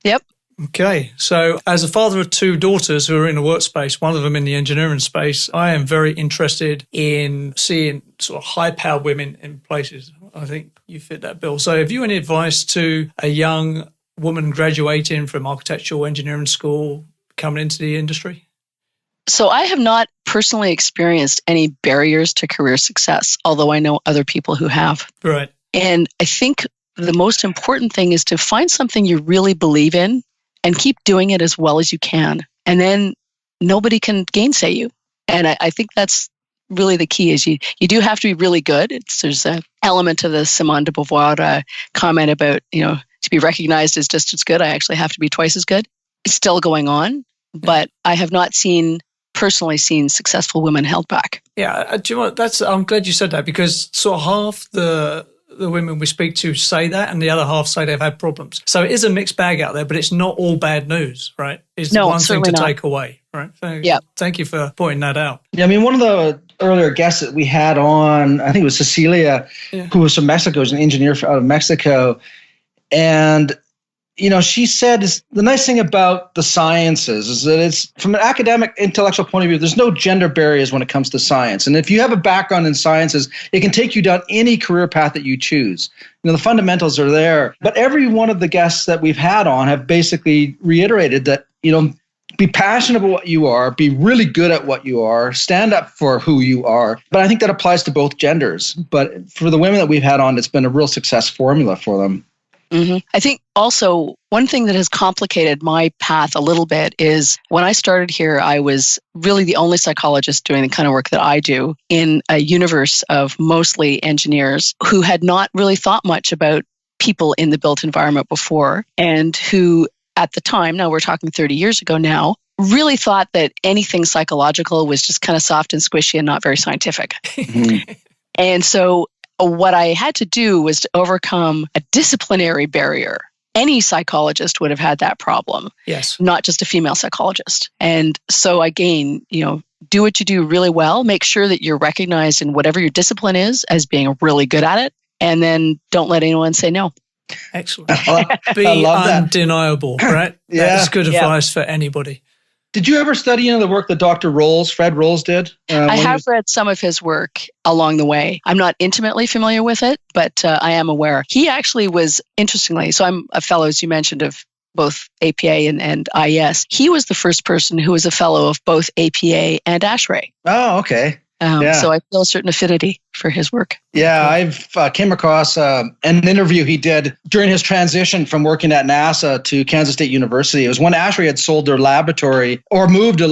Yep. Okay. So as a father of 2 daughters who are in the workspace, one of them in the engineering space, I am very interested in seeing sort of high-powered women in places. I think you fit that bill. So have you any advice to a young woman graduating from architectural engineering school coming into the industry? So I have not personally experienced any barriers to career success, although I know other people who have. Right. And I think the most important thing is to find something you really believe in and keep doing it as well as you can. And then nobody can gainsay you. And I think that's really the key, is you do have to be really good. There's an element of the Simone de Beauvoir comment about, to be recognized as just as good, I actually have to be twice as good. It's still going on, but I have not personally seen successful women held back. Yeah, do you know what? I'm glad you said that, because sort of half the women we speak to say that, and the other half say they've had problems. So it is a mixed bag out there, but it's not all bad news, right? It's one thing to take away, right? So thank you for pointing that out. Yeah, I mean, one of the earlier guests that we had on, I think it was Cecilia, who was from Mexico, was an engineer out of Mexico. And, she said the nice thing about the sciences is that it's, from an academic, intellectual point of view, there's no gender barriers when it comes to science. And if you have a background in sciences, it can take you down any career path that you choose. The fundamentals are there. But every one of the guests that we've had on have basically reiterated that, be passionate about what you are, be really good at what you are, stand up for who you are. But I think that applies to both genders. But for the women that we've had on, it's been a real success formula for them. Mm-hmm. I think also one thing that has complicated my path a little bit is when I started here, I was really the only psychologist doing the kind of work that I do in a universe of mostly engineers who had not really thought much about people in the built environment before, and who at the time, now we're talking 30 years ago now, really thought that anything psychological was just kind of soft and squishy and not very scientific. Mm-hmm. And so what I had to do was to overcome a disciplinary barrier. Any psychologist would have had that problem. Yes. Not just a female psychologist. And so again, do what you do really well. Make sure that you're recognized in whatever your discipline is as being really good at it. and then don't let anyone say no. Excellent. Be undeniable, right? Yeah. That's good advice for anybody. Did you ever study the work that Dr. Fred Rolls did? I have read some of his work along the way. I'm not intimately familiar with it, but I am aware. He actually was, interestingly, so I'm a fellow, as you mentioned, of both APA and IES. He was the first person who was a fellow of both APA and ASHRAE. Oh, okay. So I feel a certain affinity for his work. Yeah, I've came across an interview he did during his transition from working at NASA to Kansas State University. It was when ASHRAE had sold their laboratory or moved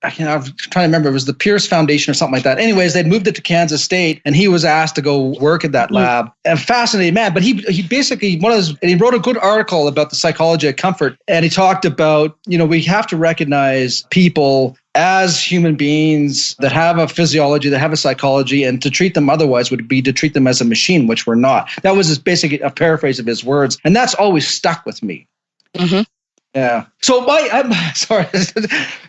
I'm trying to remember, it was the Pierce Foundation or something like that. Anyways, they'd moved it to Kansas State, and he was asked to go work at that lab. And fascinating man, but he basically, he wrote a good article about the psychology of comfort, and he talked about, we have to recognize people as human beings that have a physiology, that have a psychology, and to treat them otherwise would be to treat them as a machine, which we're not. That was basically a paraphrase of his words, and that's always stuck with me. Mm-hmm. Yeah. So I'm sorry,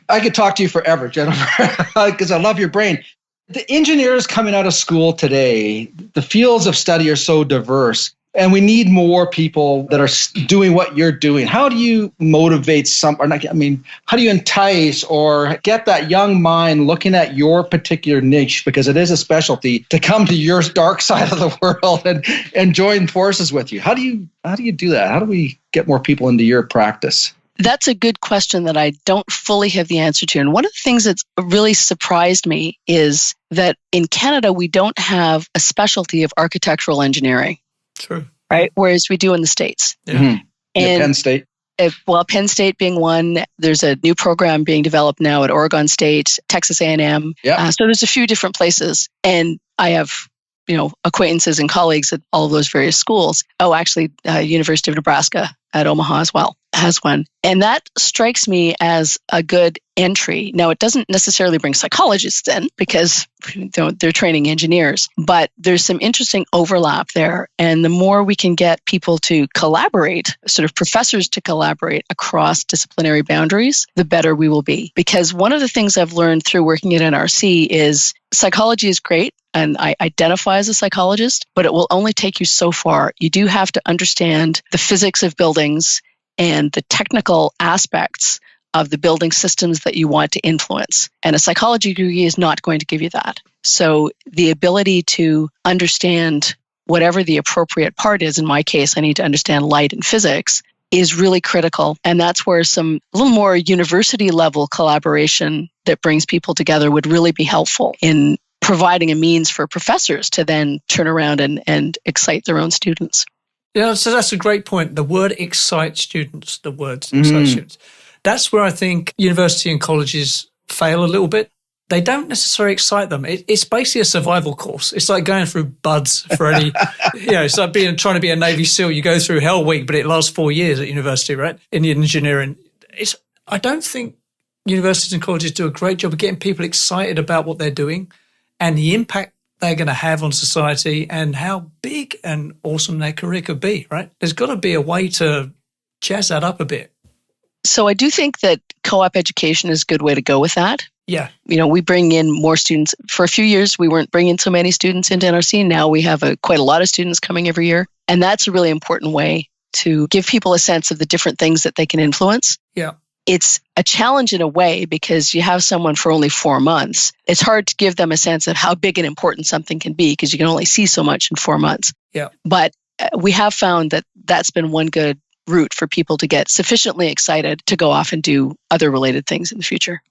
I could talk to you forever, Jennifer, because I love your brain. The engineers coming out of school today, the fields of study are so diverse, and we need more people that are doing what you're doing. How do you motivate how do you entice or get that young mind looking at your particular niche, because it is a specialty, to come to your dark side of the world and join forces with you? How do you do that? How do we get more people into your practice? That's a good question that I don't fully have the answer to. And one of the things that's really surprised me is that in Canada, we don't have a specialty of architectural engineering. True. Right? Whereas we do in the States. Yeah. Mm-hmm. And Penn State. Penn State being one, there's a new program being developed now at Oregon State, Texas A&M. Yeah. So there's a few different places. And I have, acquaintances and colleagues at all of those various schools. Oh, actually, University of Nebraska at Omaha as well has one. And that strikes me as a good entry. Now, it doesn't necessarily bring psychologists in because they're training engineers, but there's some interesting overlap there. And the more we can get people to collaborate, sort of professors to collaborate across disciplinary boundaries, the better we will be. Because one of the things I've learned through working at NRC is psychology is great, and I identify as a psychologist, but it will only take you so far. You do have to understand the physics of buildings and the technical aspects of the building systems that you want to influence. And a psychology degree is not going to give you that. So the ability to understand whatever the appropriate part is, in my case, I need to understand light and physics, is really critical. And that's where a little more university level collaboration that brings people together would really be helpful in providing a means for professors to then turn around and excite their own students. Yeah, so that's a great point. The word excite students, excite students. That's where I think university and colleges fail a little bit. They don't necessarily excite them. It's basically a survival course. It's like going through buds for any, it's like trying to be a Navy SEAL. You go through Hell Week, but it lasts 4 years at university, right? In engineering. I don't think universities and colleges do a great job of getting people excited about what they're doing and the impact they're going to have on society and how big and awesome their career could be, right? There's got to be a way to jazz that up a bit. So I do think that co-op education is a good way to go with that. Yeah. We bring in more students. For a few years, we weren't bringing so many students into NRC. Now we have quite a lot of students coming every year. And that's a really important way to give people a sense of the different things that they can influence. Yeah. It's a challenge in a way because you have someone for only 4 months. It's hard to give them a sense of how big and important something can be because you can only see so much in 4 months. Yeah. But we have found that that's been one good route for people to get sufficiently excited to go off and do other related things in the future.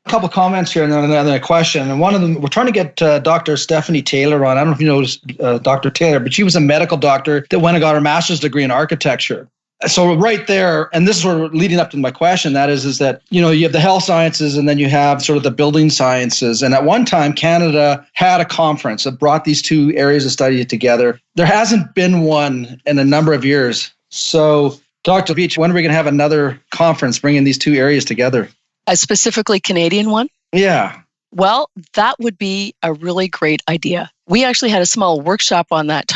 A couple of comments here and then a question. And one of them, we're trying to get Dr. Stephanie Taylor on. I don't know if you know Dr. Taylor, but she was a medical doctor that went and got her master's degree in architecture. So right there, and this is sort of leading up to my question, that is that, you have the health sciences and then you have sort of the building sciences. And at one time, Canada had a conference that brought these two areas of study together. There hasn't been one in a number of years. So Dr. Veitch, when are we going to have another conference bringing these two areas together? A specifically Canadian one? Yeah. Well, that would be a really great idea. We actually had a small workshop on that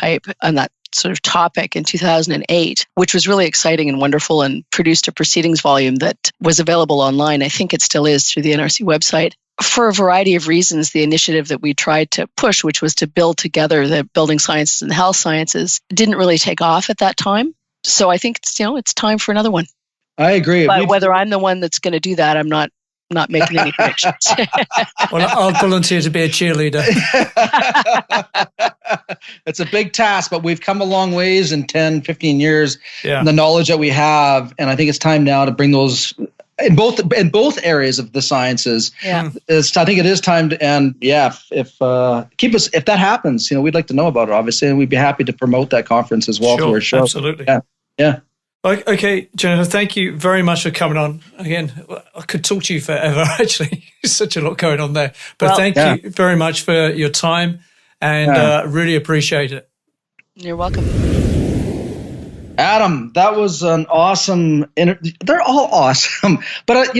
sort of topic in 2008, which was really exciting and wonderful and produced a proceedings volume that was available online. I think it still is through the NRC website. for a variety of reasons, the initiative that we tried to push, which was to build together the building sciences and the health sciences, didn't really take off at that time. So I think it's time for another one. I agree. But whether I'm the one that's going to do that, I'm not making any predictions. Well, I'll volunteer to be a cheerleader. It's a big task, but we've come a long ways in 10, 15 years. Yeah. The knowledge that we have, and I think it's time now to bring those in both areas of the sciences. Yeah. I think it is time to, and yeah, if that happens, we'd like to know about it, obviously, and we'd be happy to promote that conference as well to our show. Absolutely. Yeah. Okay, Jennifer, thank you very much for coming on. Again, I could talk to you forever, actually. There's such a lot going on there. But thank you very much for your time, and really appreciate it. You're welcome. Adam, that was an awesome they're all awesome. But,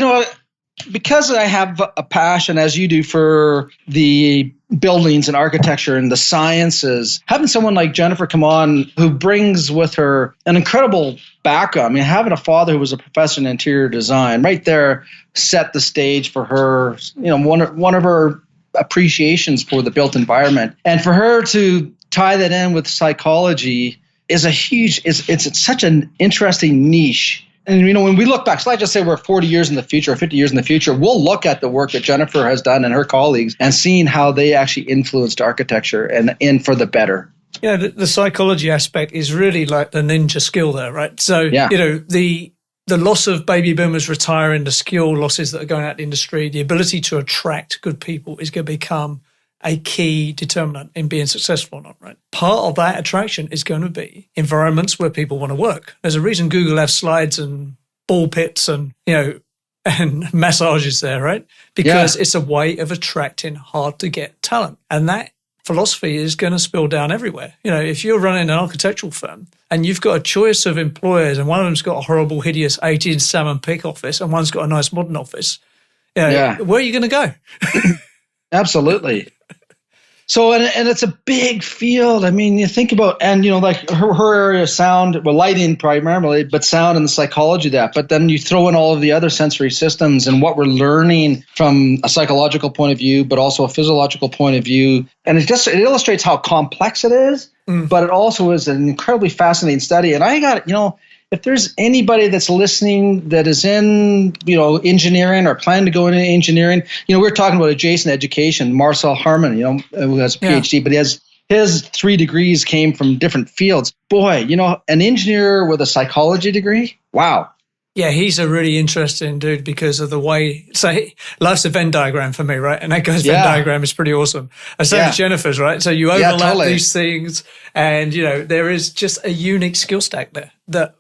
because I have a passion, as you do, for the buildings and architecture and the sciences, having someone like Jennifer come on who brings with her an incredible background. I mean, having a father who was a professor in interior design right there set the stage for her, one of her appreciations for the built environment. And for her to tie that in with psychology is it's such an interesting niche. And, when we look back, so let's just say we're 40 years in the future or 50 years in the future, we'll look at the work that Jennifer has done and her colleagues and seeing how they actually influenced architecture and for the better. Yeah, the psychology aspect is really like the ninja skill there, right? So, the loss of baby boomers retiring, the skill losses that are going out in the industry, the ability to attract good people is going to become a key determinant in being successful or not, right? Part of that attraction is going to be environments where people want to work. There's a reason Google has slides and ball pits and, and massages there, right? Because it's a way of attracting hard to get talent. And that philosophy is going to spill down everywhere. If you're running an architectural firm and you've got a choice of employers and one of them's got a horrible, hideous 18 salmon pig office and one's got a nice modern office, where are you going to go? Absolutely. So, and it's a big field. I mean, you think about, and like her area of sound, lighting primarily, but sound and the psychology of that. But then you throw in all of the other sensory systems and what we're learning from a psychological point of view, but also a physiological point of view. And it illustrates how complex it is, but it also is an incredibly fascinating study. And I got, if there's anybody that's listening that is in, engineering or planning to go into engineering, we're talking about adjacent education. Marcel Harmon, who has a PhD, but his 3 degrees came from different fields. Boy, an engineer with a psychology degree, wow. Yeah, he's a really interesting dude because of the way, life's a Venn diagram for me, right? And that guy's Venn diagram is pretty awesome. And same with Jennifer's, right? So you overlap these things and, there is just a unique skill stack there that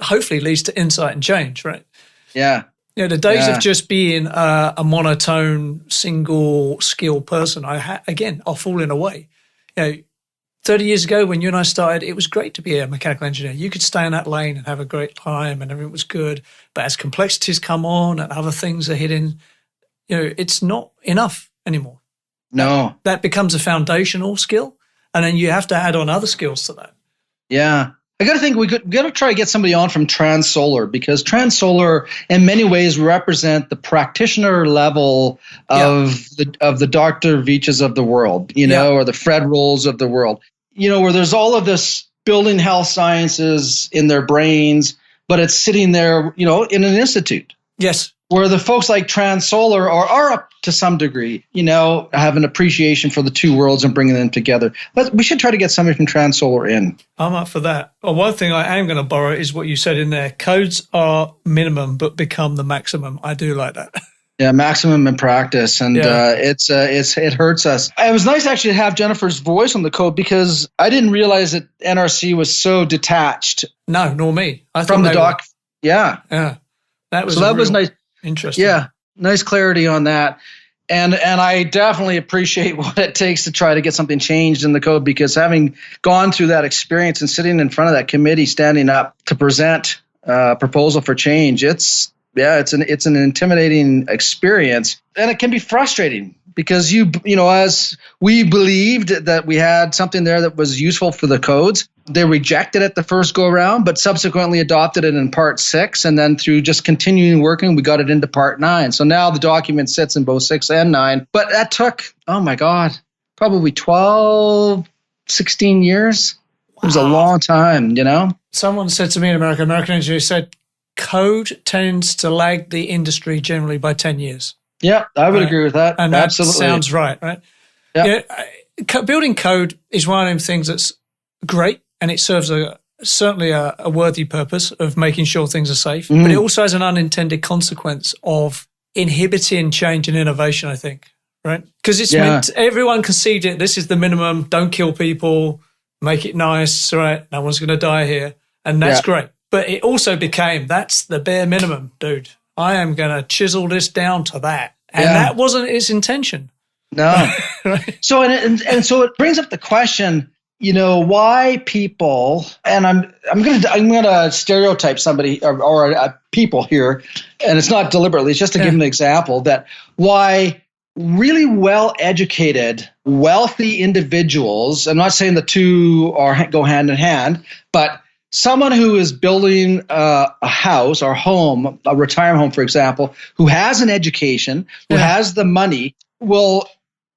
hopefully leads to insight and change, right? Yeah. The days of just being a monotone, single skill person, I'll falling away. 30 years ago when you and I started, it was great to be a mechanical engineer. You could stay in that lane and have a great time and everything was good. But as complexities come on and other things are hidden, it's not enough anymore. No. That becomes a foundational skill. And then you have to add on other skills to that. Yeah. I got to think we got to try to get somebody on from TransSolar because TransSolar in many ways represent the practitioner level of the Dr. Veitches of the world, or the Fred Rolls of the world, where there's all of this building health sciences in their brains, but it's sitting there, in an institute. Yes. Where the folks like TransSolar are up to some degree, have an appreciation for the two worlds and bringing them together. But we should try to get somebody from TransSolar in. I'm up for that. Well, one thing I am going to borrow is what you said in there. Codes are minimum, but become the maximum. I do like that. Yeah, maximum in practice, and it hurts us. It was nice actually to have Jennifer's voice on the code because I didn't realize that NRC was so detached. No, nor me. I from the doc. Yeah, that was nice. Interesting. Yeah, nice clarity on that. And I definitely appreciate what it takes to try to get something changed in the code because having gone through that experience and sitting in front of that committee, standing up to present a proposal for change, it's an intimidating experience and it can be frustrating because as we believed that we had something there that was useful for the codes, They rejected it the first go around, but subsequently adopted it in part 6. And then through just continuing working, we got it into part 9. So now the document sits in both 6 and 9. But that took, oh my God, probably 12, 16 years. It was a long time, you know? Someone said to me in America, American engineer said, code tends to lag the industry generally by 10 years. Yeah, I would agree with that. And absolutely. That sounds right? Yeah. Building code is one of them things that's great, and it serves certainly a worthy purpose of making sure things are safe. But it also has an unintended consequence of inhibiting change and innovation, I think, right? Because it's meant everyone conceived it. This is the minimum. Don't kill people. Make it nice, right? No one's going to die here. And that's great. But it also became, that's the bare minimum, dude. I am going to chisel this down to that. And that wasn't its intention. No. Right? So, and so it brings up the question, you know, why people, and I'm gonna stereotype somebody or people here, and it's not deliberately, it's just to give them an example that why really well-educated, wealthy individuals, I'm not saying the two go hand in hand, but someone who is building a house or home, a retirement home, for example, who has an education, who has the money, will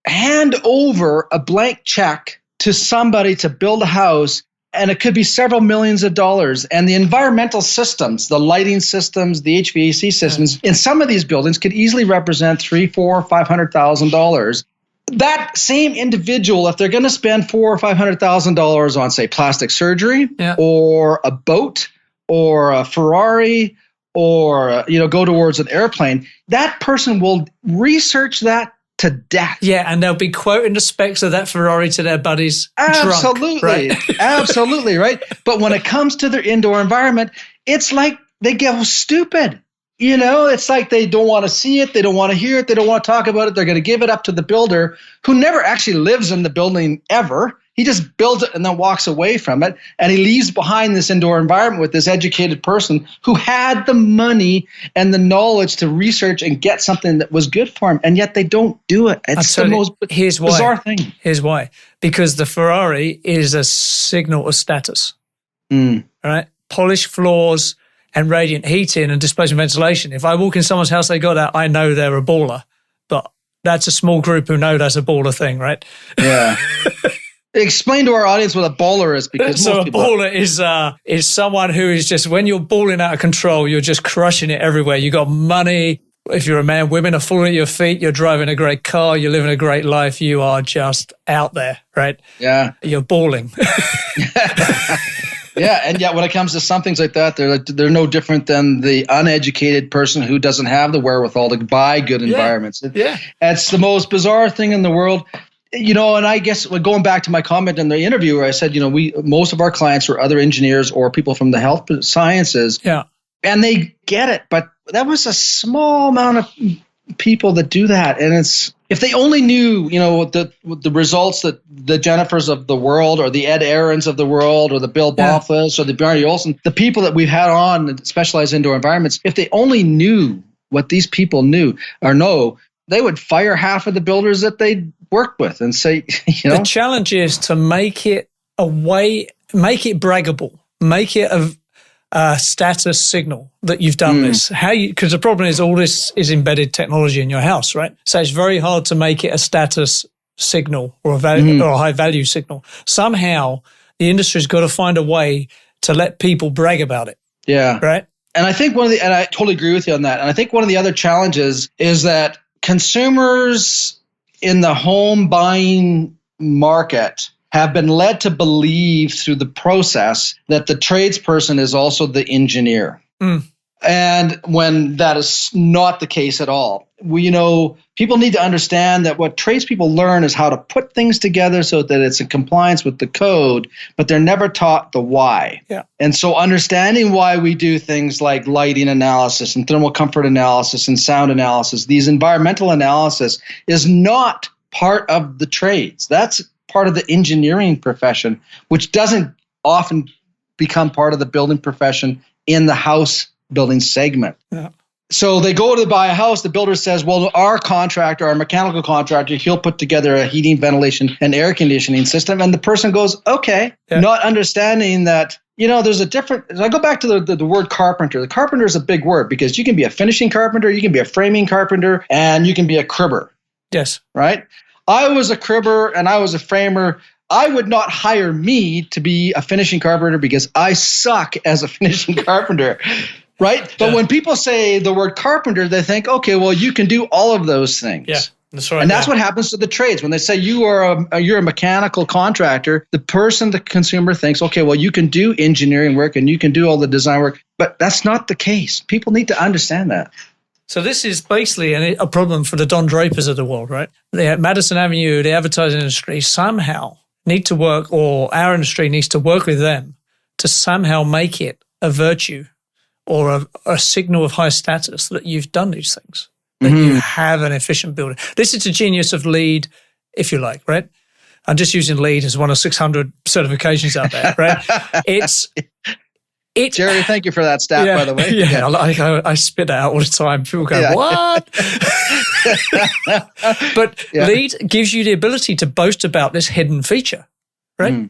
hand over a blank check to somebody to build a house, and it could be several millions of dollars. And the environmental systems, the lighting systems, the HVAC systems in some of these buildings could easily represent $300,000, $400,000, $500,000. That same individual, if they're going to spend $400,000 or $500,000 on, say, plastic surgery or a boat or a Ferrari or go towards an airplane, that person will research that to death. Yeah, and they'll be quoting the specs of that Ferrari to their buddies. Absolutely. Drunk, right? Absolutely, right? But when it comes to their indoor environment, it's like they get stupid. You know, it's like they don't want to see it. They don't want to hear it. They don't want to talk about it. They're going to give it up to the builder who never actually lives in the building ever. He just builds it and then walks away from it. And he leaves behind this indoor environment with this educated person who had the money and the knowledge to research and get something that was good for him. And yet they don't do it. It's the most bizarre thing. Here's why. Because the Ferrari is a signal of status. Right? Polished floors and radiant heating and displacement ventilation. If I walk in someone's house, they got that, I know they're a baller. But that's a small group who know that's a baller thing, right? Yeah. Explain to our audience what a baller is, because so a baller is someone who is just, when you're balling out of control, you're just crushing it everywhere. You got money. If you're a man, women are falling at your feet. You're driving a great car. You're living a great life. You are just out there, right? Yeah. You're balling. Yeah, and yet when it comes to some things like that, they're no different than the uneducated person who doesn't have the wherewithal to buy good environments. It's the most bizarre thing in the world. You know, and I guess going back to my comment in the interview where I said, most of our clients are other engineers or people from the health sciences. Yeah. And they get it, but that was a small amount of people that do that. And if they only knew, the results that the Jennifers of the world or the Ed Aarons of the world or the Bill Bonfils or the Barney Olson, the people that we've had on that specialize indoor environments, if they only knew what these people knew or know, they would fire half of the builders that they worked with and say, The challenge is to make it make it braggable, make it a status signal that you've done this. Because the problem is all this is embedded technology in your house, right? So it's very hard to make it a status signal or a high value signal. Somehow the industry's got to find a way to let people brag about it. Yeah. Right. And I think and I totally agree with you on that. And I think one of the other challenges is that consumers in the home buying market have been led to believe through the process that the tradesperson is also the engineer. And when that is not the case at all. People need to understand that what tradespeople learn is how to put things together so that it's in compliance with the code, but they're never taught the why. Yeah. And so understanding why we do things like lighting analysis and thermal comfort analysis and sound analysis, these environmental analysis is not part of the trades. That's part of the engineering profession, which doesn't often become part of the building profession in the house building segment. Yeah. So they go to buy a house. The builder says, well, our contractor, our mechanical contractor, he'll put together a heating, ventilation, and air conditioning system. And the person goes, okay, not understanding that, there's a different, I go back to the word carpenter. The carpenter is a big word because you can be a finishing carpenter, you can be a framing carpenter, and you can be a cribber. Yes. Right? I was a cribber and I was a framer. I would not hire me to be a finishing carpenter because I suck as a finishing carpenter. Right? But when people say the word carpenter, they think, okay, well, you can do all of those things. Yeah, that's right. And that's what happens to the trades. When they say you're a mechanical contractor, the consumer thinks, okay, well, you can do engineering work and you can do all the design work. But that's not the case. People need to understand that. So this is basically a problem for the Don Drapers of the world, right? The Madison Avenue, the advertising industry somehow need to work, or our industry needs to work with them to somehow make it a virtue or a signal of high status that you've done these things, that you have an efficient building. This is the genius of LEED, if you like, right? I'm just using LEED as one of 600 certifications out there, right? Jerry, thank you for that stat, by the way. Yeah. I spit that out all the time. People go, what? But LEED gives you the ability to boast about this hidden feature, right?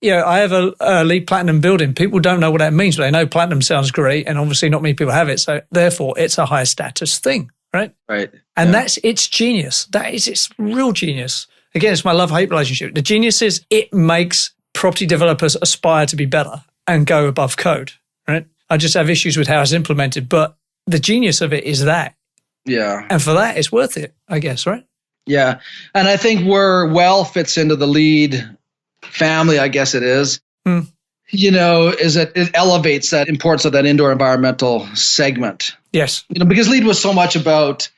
I have a LEED Platinum building. People don't know what that means, but they know Platinum sounds great, and obviously not many people have it. So therefore, it's a high status thing, right? Right. And that's its genius. That is its real genius. Again, it's my love-hate relationship. The genius is it makes property developers aspire to be better and go above code, right? I just have issues with how it's implemented, but the genius of it is that. Yeah. And for that, it's worth it, I guess, right? Yeah. And I think where well fits into the LEED family, I guess it is, is that it elevates that importance of that indoor environmental segment. Yes. Because LEED was so much about,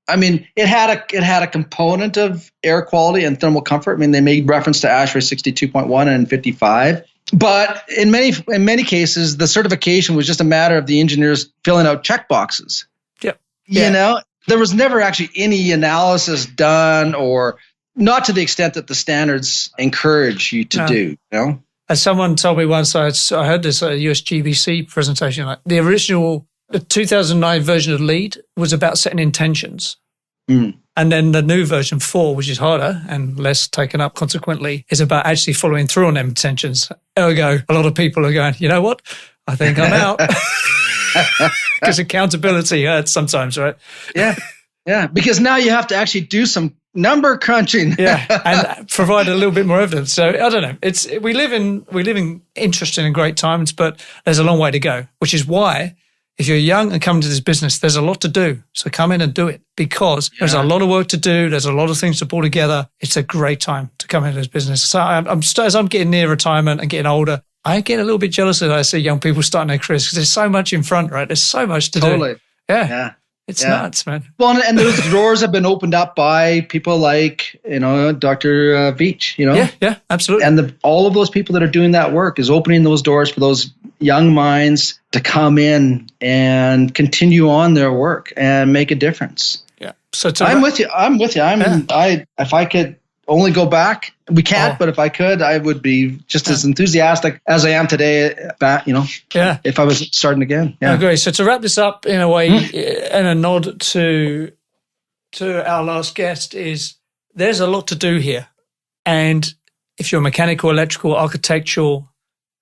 it had a component of air quality and thermal comfort. They made reference to ASHRAE 62.1 and 55. But in many cases, the certification was just a matter of the engineers filling out check boxes. Yep. There was never actually any analysis done, or not to the extent that the standards encourage you to do. As someone told me once, I heard this at a USGBC presentation, like the 2009 version of LEED was about setting intentions. And then the new version 4, which is harder and less taken up consequently, is about actually following through on them intentions. Ergo, a lot of people are going, you know what? I think I'm out. Because accountability hurts sometimes, right? Yeah. Because now you have to actually do some number crunching. And provide a little bit more evidence. So I don't know. We live in interesting and great times, but there's a long way to go, which is why if you're young and come to this business, there's a lot to do. So come in and do it, because there's a lot of work to do. There's a lot of things to pull together. It's a great time to come into this business. So as I'm getting near retirement and getting older, I get a little bit jealous as I see young people starting their careers, because there's so much in front, right? There's so much to do. Yeah. It's nuts, man. Well, and those doors have been opened up by people like, Dr. Veitch, Yeah, absolutely. And all of those people that are doing that work is opening those doors for those young minds to come in and continue on their work and make a difference. Yeah. So I'm with you. If I could only go back, we can't, but if I could, I would be just as enthusiastic as I am today, if I was starting again. Yeah. I agree. So to wrap this up in a way, and a nod to our last guest, is there's a lot to do here. And if you're mechanical, electrical, architectural,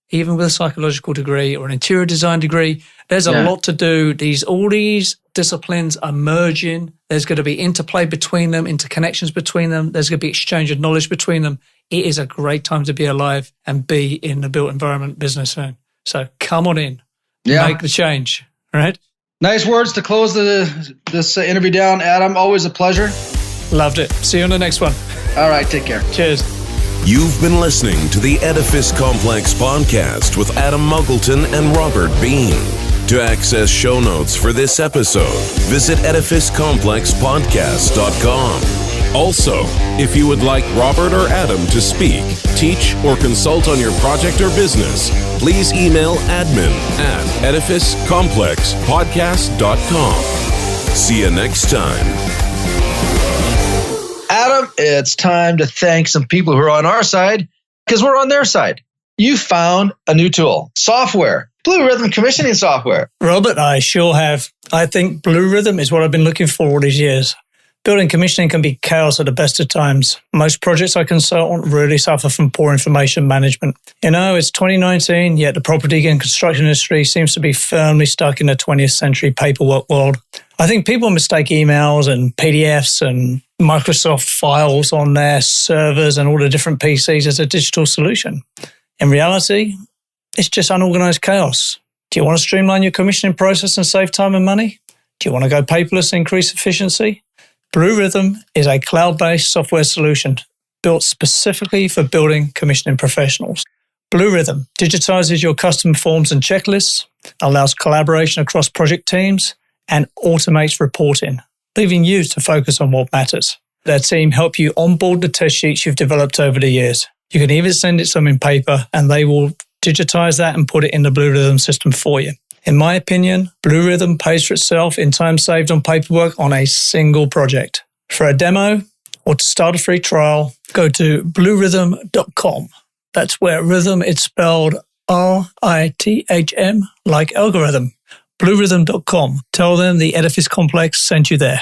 even with a psychological degree or an interior design degree, there's a lot to do. All these disciplines are merging. There's going to be interplay between them, interconnections between them. There's going to be exchange of knowledge between them. It is a great time to be alive and be in the built environment business. So come on in, make the change, right? Nice words to close this interview down, Adam. Always a pleasure. Loved it. See you on the next one. All right, take care. Cheers. You've been listening to the Edifice Complex podcast with Adam Muggleton and Robert Bean. To access show notes for this episode, visit edificecomplexpodcast.com. Also, if you would like Robert or Adam to speak, teach, or consult on your project or business, please email admin@edificecomplexpodcast.com. See you next time. Adam, it's time to thank some people who are on our side, because we're on their side. You found a new tool, software, Blue Rhythm commissioning software. Robert, I sure have. I think Blue Rhythm is what I've been looking for all these years. Building commissioning can be chaos at the best of times. Most projects I consult on really suffer from poor information management. It's 2019, yet the property and construction industry seems to be firmly stuck in the 20th century paperwork world. I think people mistake emails and PDFs and Microsoft files on their servers and all the different PCs as a digital solution. In reality, it's just unorganized chaos. Do you want to streamline your commissioning process and save time and money? Do you want to go paperless and increase efficiency? Blue Rhythm is a cloud-based software solution built specifically for building commissioning professionals. Blue Rhythm digitizes your custom forms and checklists, allows collaboration across project teams, and automates reporting, leaving you to focus on what matters. Their team help you onboard the test sheets you've developed over the years. You can even send it to them in paper, and they will digitize that and put it in the Blue Rhythm system for you. In my opinion, Blue Rhythm pays for itself in time saved on paperwork on a single project. For a demo or to start a free trial, go to bluerhythm.com. That's where rhythm is spelled RITHM like algorithm. Bluerhythm.com. Tell them the Edifice Complex sent you there.